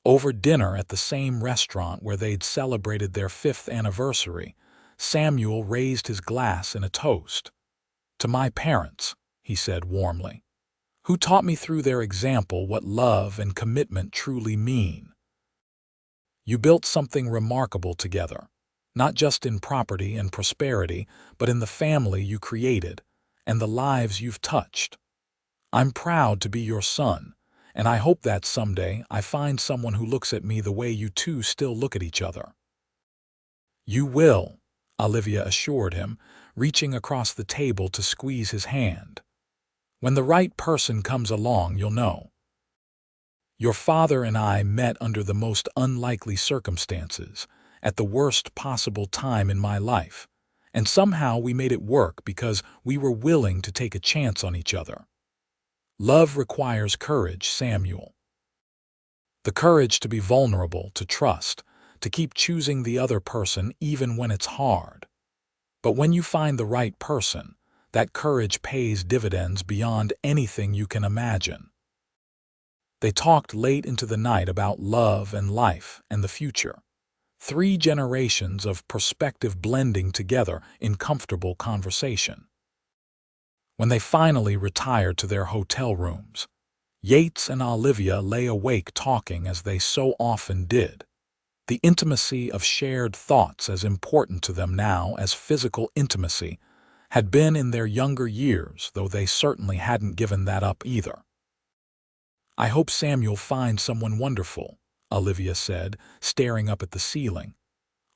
Over dinner at the same restaurant where they'd celebrated their 5th anniversary, Samuel raised his glass in a toast. "To my parents," he said warmly, "who taught me through their example what love and commitment truly mean. You built something remarkable together, not just in property and prosperity, but in the family you created and the lives you've touched. I'm proud to be your son, and I hope that someday I find someone who looks at me the way you two still look at each other." "You will," Olivia assured him, reaching across the table to squeeze his hand. "When the right person comes along, you'll know. Your father and I met under the most unlikely circumstances, at the worst possible time in my life, and somehow we made it work because we were willing to take a chance on each other. Love requires courage, Samuel. The courage to be vulnerable, to trust, to keep choosing the other person even when it's hard. But when you find the right person, that courage pays dividends beyond anything you can imagine." They talked late into the night about love and life and the future. 3 generations of perspective blending together in comfortable conversation. When they finally retired to their hotel rooms, Yates and Olivia lay awake talking as they so often did. The intimacy of shared thoughts, as important to them now as physical intimacy, had been in their younger years, though they certainly hadn't given that up either. "I hope Samuel finds someone wonderful," Olivia said, staring up at the ceiling.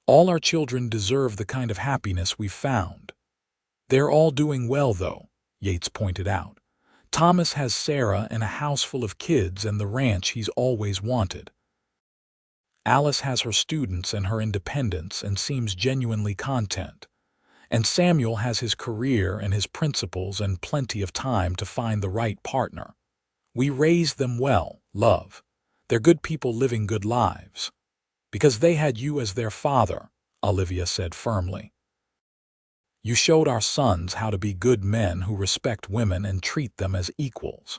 "All our children deserve the kind of happiness we've found." "They're all doing well, though," Yates pointed out. "Thomas has Sarah and a house full of kids and the ranch he's always wanted. Alice has her students and her independence and seems genuinely content. And Samuel has his career and his principles and plenty of time to find the right partner. We raised them well, love. They're good people living good lives. Because they had you as their father," Olivia said firmly. "You showed our sons how to be good men who respect women and treat them as equals.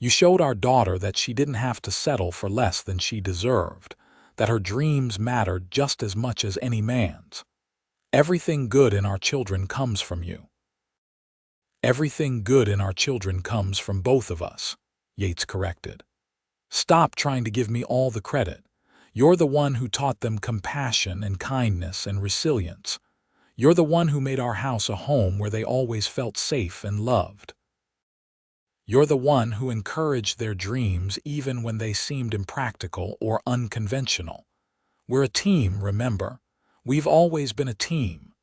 You showed our daughter that she didn't have to settle for less than she deserved, that her dreams mattered just as much as any man's. Everything good in our children comes from you." "Everything good in our children comes from both of us," Yates corrected. "Stop trying to give me all the credit. You're the one who taught them compassion and kindness and resilience. You're the one who made our house a home where they always felt safe and loved. You're the one who encouraged their dreams even when they seemed impractical or unconventional. We're a team, remember? We've always been a team."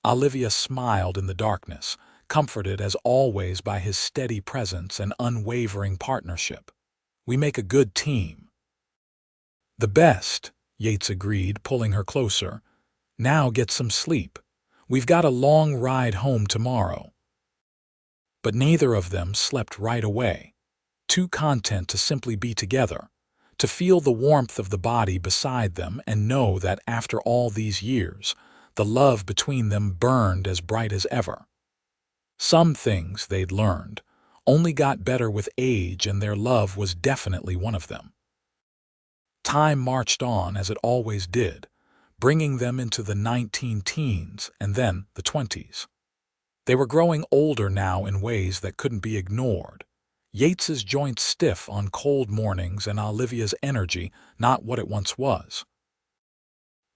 Olivia smiled in the darkness, comforted as always by his steady presence and unwavering partnership. "We make a good team." "The best," Yates agreed, pulling her closer. "Now get some sleep. We've got a long ride home tomorrow." But neither of them slept right away, too content to simply be together, to feel the warmth of the body beside them and know that after all these years, the love between them burned as bright as ever. Some things, they'd learned, only got better with age, and their love was definitely one of them. Time marched on as it always did, bringing them into the 19-teens and then the 20s. They were growing older now in ways that couldn't be ignored. Yates's joints stiff on cold mornings and Olivia's energy not what it once was.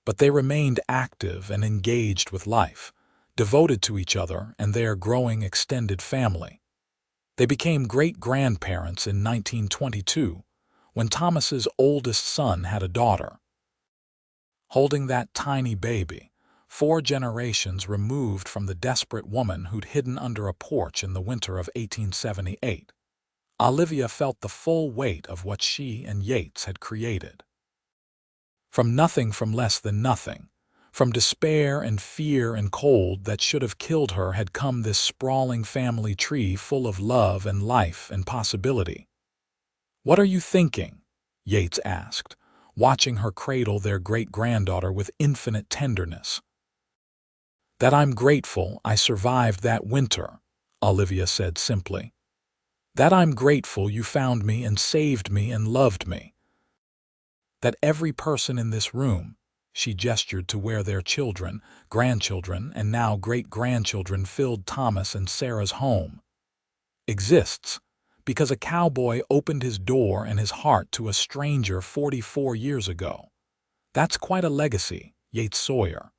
But they remained active and engaged with life, devoted to each other and their growing extended family. They became great-grandparents in 1922, when Thomas's oldest son had a daughter. Holding that tiny baby, 4 generations removed from the desperate woman who'd hidden under a porch in the winter of 1878. Olivia felt the full weight of what she and Yates had created. From nothing, from less than nothing, from despair and fear and cold that should have killed her, had come this sprawling family tree full of love and life and possibility. "What are you thinking?" Yates asked, watching her cradle their great-granddaughter with infinite tenderness. "That I'm grateful I survived that winter," Olivia said simply. "That I'm grateful you found me and saved me and loved me. That every person in this room," she gestured to where their children, grandchildren, and now great-grandchildren filled Thomas and Sarah's home, "exists because a cowboy opened his door and his heart to a stranger 44 years ago. That's quite a legacy, Yates Sawyer."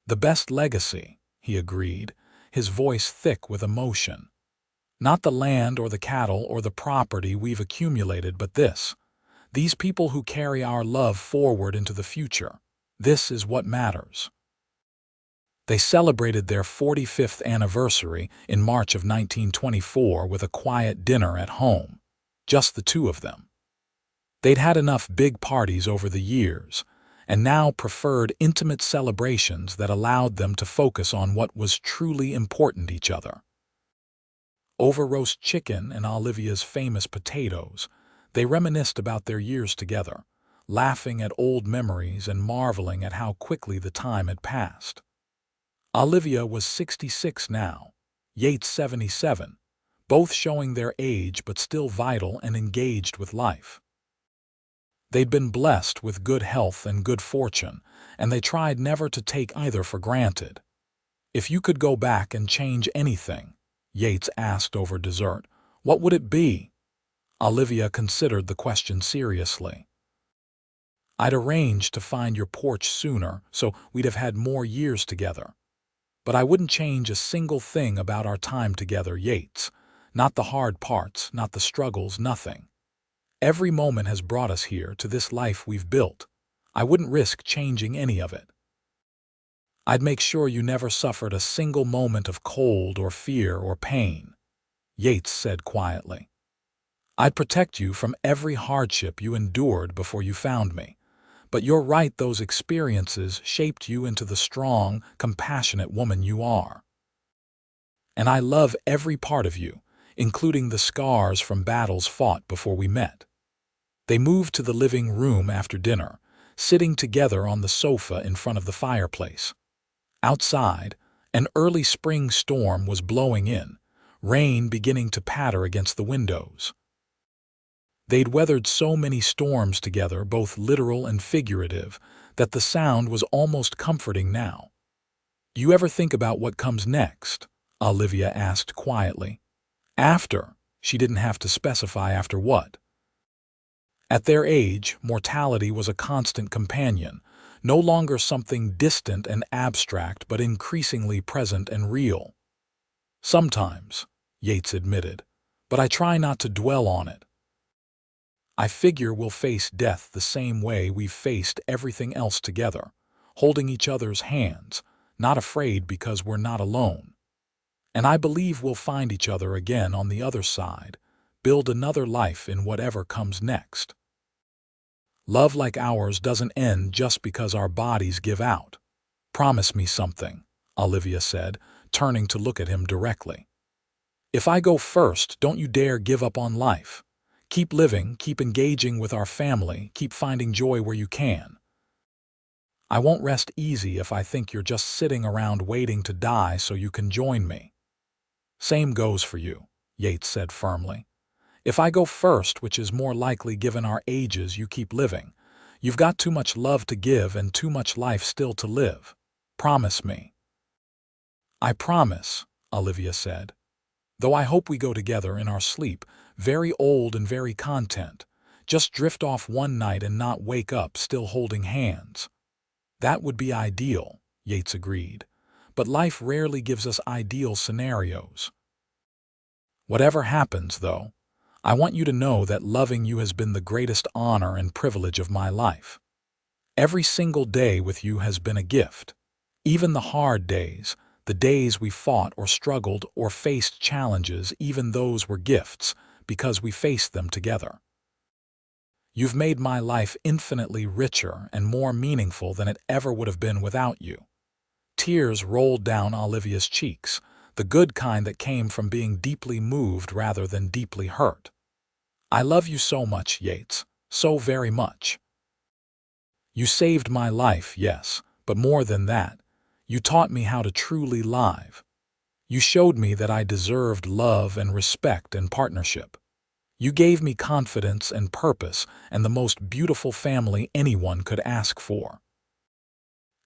"The best legacy," he agreed, his voice thick with emotion. "Not the land or the cattle or the property we've accumulated, but this. These people who carry our love forward into the future. This is what matters." They celebrated their 45th anniversary in March of 1924 with a quiet dinner at home, just the two of them. They'd had enough big parties over the years, and now preferred intimate celebrations that allowed them to focus on what was truly important: each other. Over roast chicken and Olivia's famous potatoes, they reminisced about their years together, laughing at old memories and marveling at how quickly the time had passed. Olivia was 66 now, Yates 77, both showing their age but still vital and engaged with life. They'd been blessed with good health and good fortune, and they tried never to take either for granted. "If you could go back and change anything," Yates asked over dessert, "what would it be?" Olivia considered the question seriously. "I'd arranged to find your porch sooner, so we'd have had more years together. But I wouldn't change a single thing about our time together, Yates. Not the hard parts, not the struggles, nothing. Every moment has brought us here to this life we've built. I wouldn't risk changing any of it. I'd make sure you never suffered a single moment of cold or fear or pain," Yates said quietly. "I'd protect you from every hardship you endured before you found me. But you're right, those experiences shaped you into the strong, compassionate woman you are. And I love every part of you, including the scars from battles fought before we met." They moved to the living room after dinner, sitting together on the sofa in front of the fireplace. Outside, an early spring storm was blowing in, rain beginning to patter against the windows. They'd weathered so many storms together, both literal and figurative, that the sound was almost comforting now. "You ever think about what comes next?" Olivia asked quietly. "After," she didn't have to specify after what. At their age, mortality was a constant companion, no longer something distant and abstract but increasingly present and real. "Sometimes," Yates admitted, "but I try not to dwell on it. I figure we'll face death the same way we've faced everything else together, holding each other's hands, not afraid because we're not alone. And I believe we'll find each other again on the other side, build another life in whatever comes next. Love like ours doesn't end just because our bodies give out. Promise me something," Olivia said, turning to look at him directly. "If I go first, don't you dare give up on life. Keep living, keep engaging with our family, keep finding joy where you can. I won't rest easy if I think you're just sitting around waiting to die so you can join me." "Same goes for you," Yates said firmly. "If I go first, which is more likely given our ages, you keep living. You've got too much love to give and too much life still to live. Promise me." "I promise," Olivia said. "Though I hope we go together in our sleep, very old and very content. Just drift off one night and not wake up still holding hands." "That would be ideal," Yates agreed. "But life rarely gives us ideal scenarios. Whatever happens, though, I want you to know that loving you has been the greatest honor and privilege of my life. Every single day with you has been a gift. Even the hard days, the days we fought or struggled or faced challenges, even those were gifts because we faced them together. You've made my life infinitely richer and more meaningful than it ever would have been without you. Tears rolled down Olivia's cheeks, the good kind that came from being deeply moved rather than deeply hurt. I love you so much, Yates, so very much. You saved my life, yes, but more than that, you taught me how to truly live. You showed me that I deserved love and respect and partnership. You gave me confidence and purpose and the most beautiful family anyone could ask for.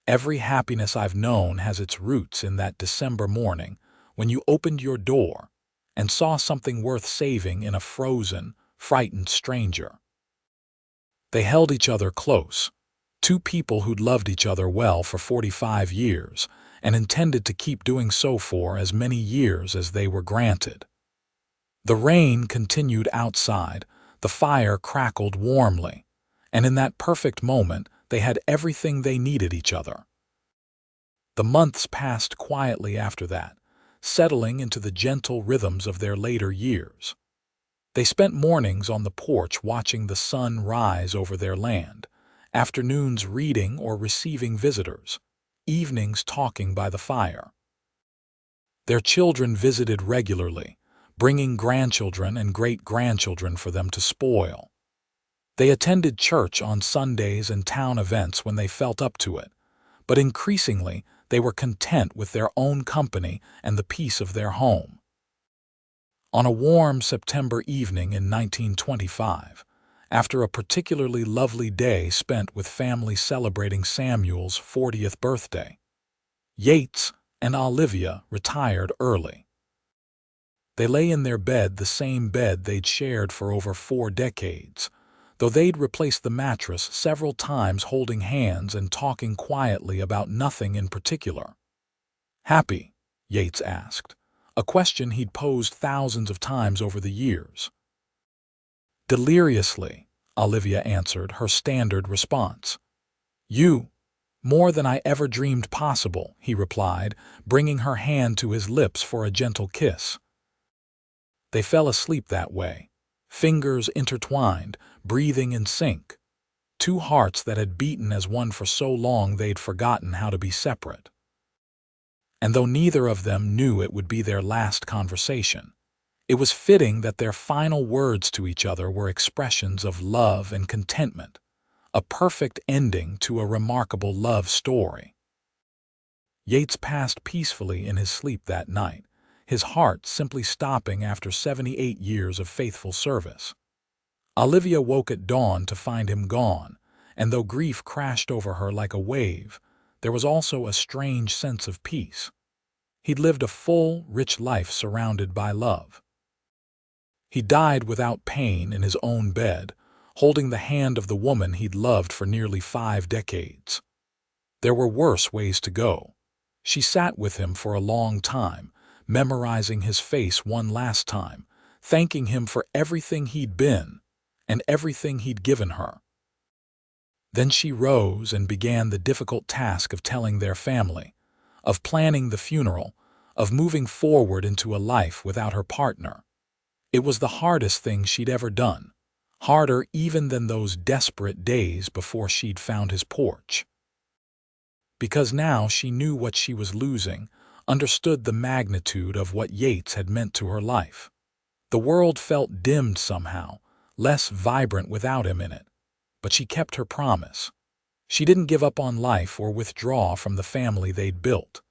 Every happiness I've known has its roots in that December morning when you opened your door and saw something worth saving in a frozen, frightened stranger. They held each other close, two people who'd loved each other well for 45 years and intended to keep doing so for as many years as they were granted. The rain continued outside, the fire crackled warmly, and in that perfect moment they had everything they needed each other. The months passed quietly after that, settling into the gentle rhythms of their later years. They spent mornings on the porch watching the sun rise over their land, afternoons reading or receiving visitors, evenings talking by the fire. Their children visited regularly, bringing grandchildren and great-grandchildren for them to spoil. They attended church on Sundays and town events when they felt up to it, but increasingly they were content with their own company and the peace of their home. On a warm September evening in 1925, after a particularly lovely day spent with family celebrating Samuel's 40th birthday, Yates and Olivia retired early. They lay in their bed, the same bed they'd shared for over 4 decades, though they'd replaced the mattress several times, holding hands and talking quietly about nothing in particular. "Happy?" Yates asked, a question he'd posed thousands of times over the years. "Deliriously," Olivia answered, her standard response. "You? More than I ever dreamed possible," he replied, bringing her hand to his lips for a gentle kiss. They fell asleep that way, fingers intertwined, breathing in sync, two hearts that had beaten as one for so long they'd forgotten how to be separate. And though neither of them knew it would be their last conversation, it was fitting that their final words to each other were expressions of love and contentment, a perfect ending to a remarkable love story. Yates passed peacefully in his sleep that night, his heart simply stopping after 78 years of faithful service. Olivia woke at dawn to find him gone, and though grief crashed over her like a wave, there was also a strange sense of peace. He'd lived a full, rich life surrounded by love. He died without pain in his own bed, holding the hand of the woman he'd loved for nearly 5 decades. There were worse ways to go. She sat with him for a long time, memorizing his face one last time, thanking him for everything he'd been and everything he'd given her. Then she rose and began the difficult task of telling their family, of planning the funeral, of moving forward into a life without her partner. It was the hardest thing she'd ever done, harder even than those desperate days before she'd found his porch. Because now she knew what she was losing, understood the magnitude of what Yates had meant to her life. The world felt dimmed somehow, less vibrant without him in it, but she kept her promise. She didn't give up on life or withdraw from the family they'd built.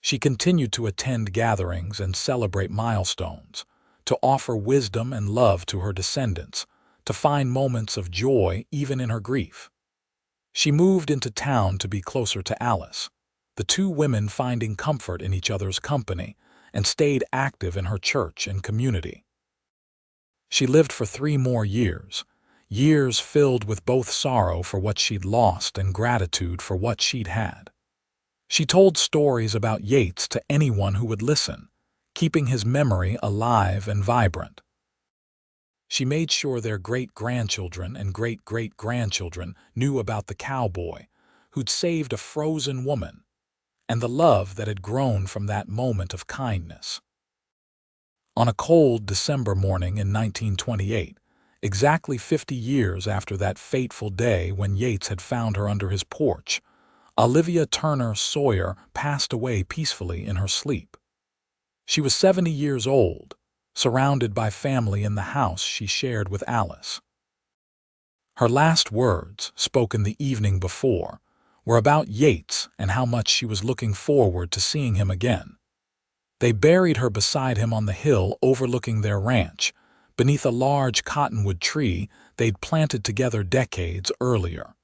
She continued to attend gatherings and celebrate milestones, to offer wisdom and love to her descendants, to find moments of joy even in her grief. She moved into town to be closer to Alice, the two women finding comfort in each other's company, and stayed active in her church and community. She lived for 3 more years, years filled with both sorrow for what she'd lost and gratitude for what she'd had. She told stories about Yates to anyone who would listen, keeping his memory alive and vibrant. She made sure their great-grandchildren and great-great-grandchildren knew about the cowboy who'd saved a frozen woman and the love that had grown from that moment of kindness. On a cold December morning in 1928, exactly 50 years after that fateful day when Yates had found her under his porch, Olivia Turner Sawyer passed away peacefully in her sleep. She was 70 years old, surrounded by family in the house she shared with Alice. Her last words, spoken the evening before, were about Yates and how much she was looking forward to seeing him again. They buried her beside him on the hill overlooking their ranch, beneath a large cottonwood tree they'd planted together decades earlier.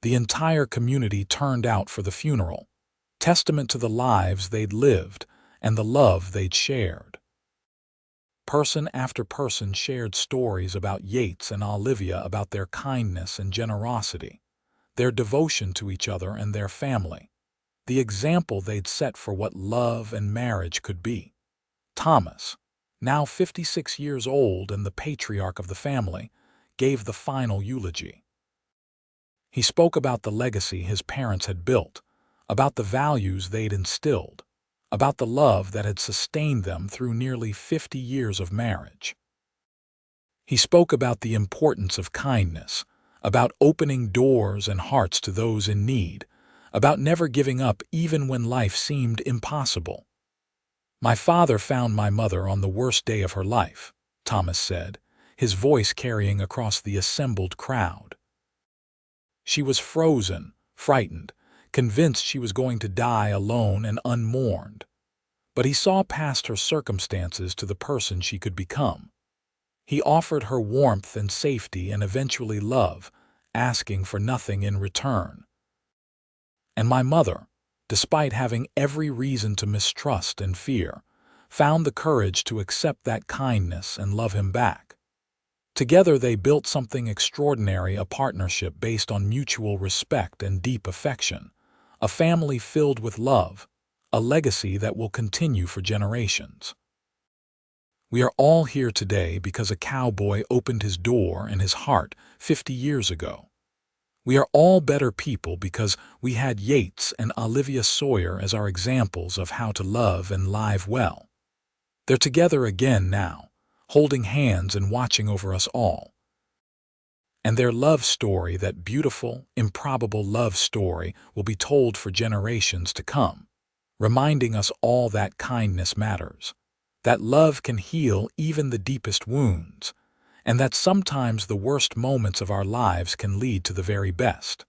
The entire community turned out for the funeral, testament to the lives they'd lived and the love they'd shared. Person after person shared stories about Yates and Olivia, about their kindness and generosity, their devotion to each other and their family, the example they'd set for what love and marriage could be. Thomas, now 56 years old and the patriarch of the family, gave the final eulogy. He spoke about the legacy his parents had built, about the values they'd instilled, about the love that had sustained them through nearly 50 years of marriage. He spoke about the importance of kindness, about opening doors and hearts to those in need, about never giving up even when life seemed impossible. "My father found my mother on the worst day of her life," Thomas said, his voice carrying across the assembled crowd. She was frozen, frightened, convinced she was going to die alone and unmourned. But he saw past her circumstances to the person she could become. He offered her warmth and safety and eventually love, asking for nothing in return. And my mother, despite having every reason to mistrust and fear, found the courage to accept that kindness and love him back. Together they built something extraordinary, a partnership based on mutual respect and deep affection, a family filled with love, a legacy that will continue for generations. We are all here today because a cowboy opened his door and his heart 50 years ago. We are all better people because we had Yates and Olivia Sawyer as our examples of how to love and live well. They're together again now, holding hands and watching over us all. And their love story, that beautiful, improbable love story, will be told for generations to come, reminding us all that kindness matters, that love can heal even the deepest wounds, and that sometimes the worst moments of our lives can lead to the very best.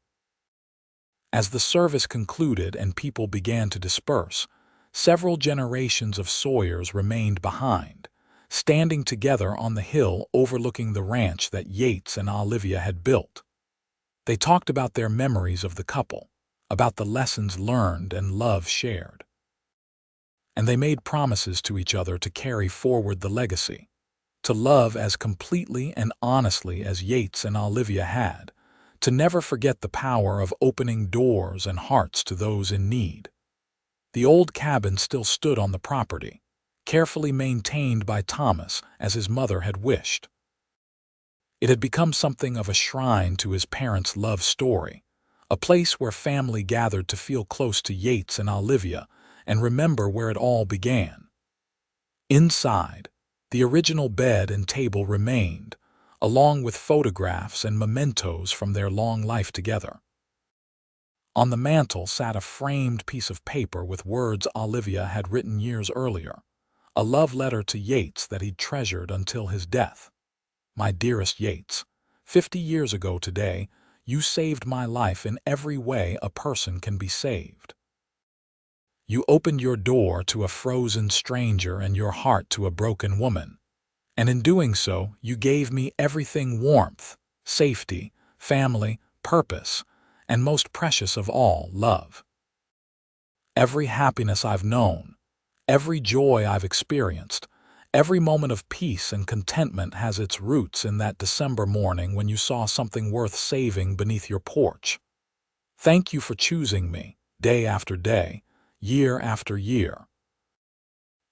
As the service concluded and people began to disperse, several generations of Sawyers remained behind, standing together on the hill overlooking the ranch that Yates and Olivia had built. They talked about their memories of the couple, about the lessons learned and love shared. And they made promises to each other to carry forward the legacy, to love as completely and honestly as Yates and Olivia had, to never forget the power of opening doors and hearts to those in need. The old cabin still stood on the property, carefully maintained by Thomas as his mother had wished. It had become something of a shrine to his parents' love story, a place where family gathered to feel close to Yates and Olivia and remember where it all began. Inside, the original bed and table remained, along with photographs and mementos from their long life together. On the mantel sat a framed piece of paper with words Olivia had written years earlier, a love letter to Yates that he'd treasured until his death. "My dearest Yates, 50 years ago today, you saved my life in every way a person can be saved. You opened your door to a frozen stranger and your heart to a broken woman. And in doing so, you gave me everything: warmth, safety, family, purpose, and most precious of all, love. Every happiness I've known, every joy I've experienced, every moment of peace and contentment has its roots in that December morning when you saw something worth saving beneath your porch. Thank you for choosing me, day after day, year after year.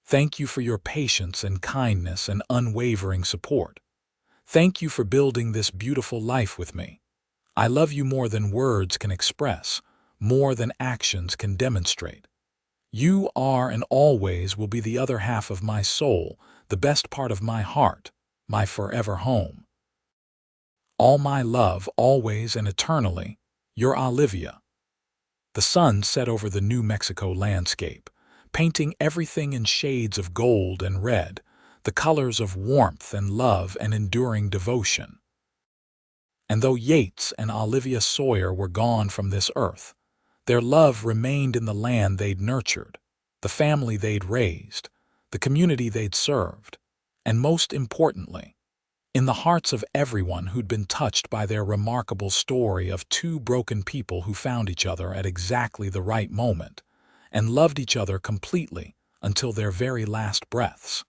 Thank you for your patience and kindness and unwavering support. Thank you for building this beautiful life with me. I love you more than words can express, more than actions can demonstrate. You are and always will be the other half of my soul, the best part of my heart, my forever home. All my love, always and eternally, your Olivia. The sun set over the New Mexico landscape, painting everything in shades of gold and red, the colors of warmth and love and enduring devotion. And though Yates and Olivia Sawyer were gone from this earth, their love remained in the land they'd nurtured, the family they'd raised, the community they'd served, and most importantly, in the hearts of everyone who'd been touched by their remarkable story of two broken people who found each other at exactly the right moment and loved each other completely until their very last breaths.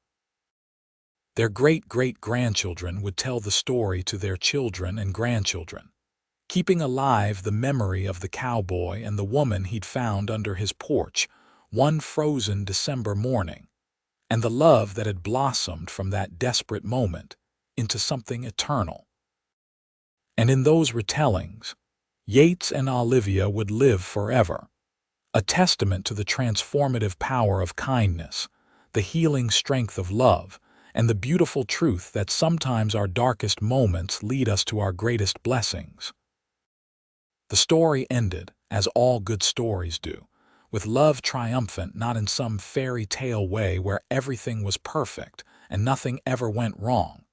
Their great-great-grandchildren would tell the story to their children and grandchildren, keeping alive the memory of the cowboy and the woman he'd found under his porch one frozen December morning, and the love that had blossomed from that desperate moment into something eternal. And in those retellings, Yates and Olivia would live forever, a testament to the transformative power of kindness, the healing strength of love, and the beautiful truth that sometimes our darkest moments lead us to our greatest blessings. The story ended, as all good stories do, with love triumphant not in some fairy tale way where everything was perfect and nothing ever went wrong,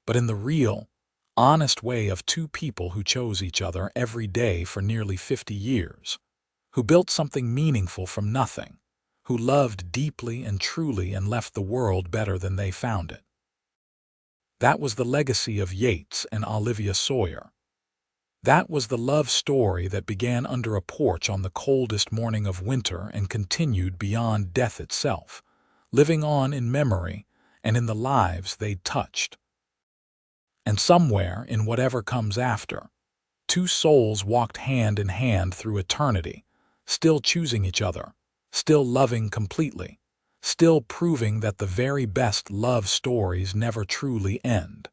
but in the real, honest way of two people who chose each other every day for nearly 50 years, who built something meaningful from nothing, who loved deeply and truly and left the world better than they found it. That was the legacy of Yates and Olivia Sawyer. That was the love story that began under a porch on the coldest morning of winter and continued beyond death itself, living on in memory and in the lives they'd touched. And somewhere, in whatever comes after, two souls walked hand in hand through eternity, still choosing each other, still loving completely, still proving that the very best love stories never truly end.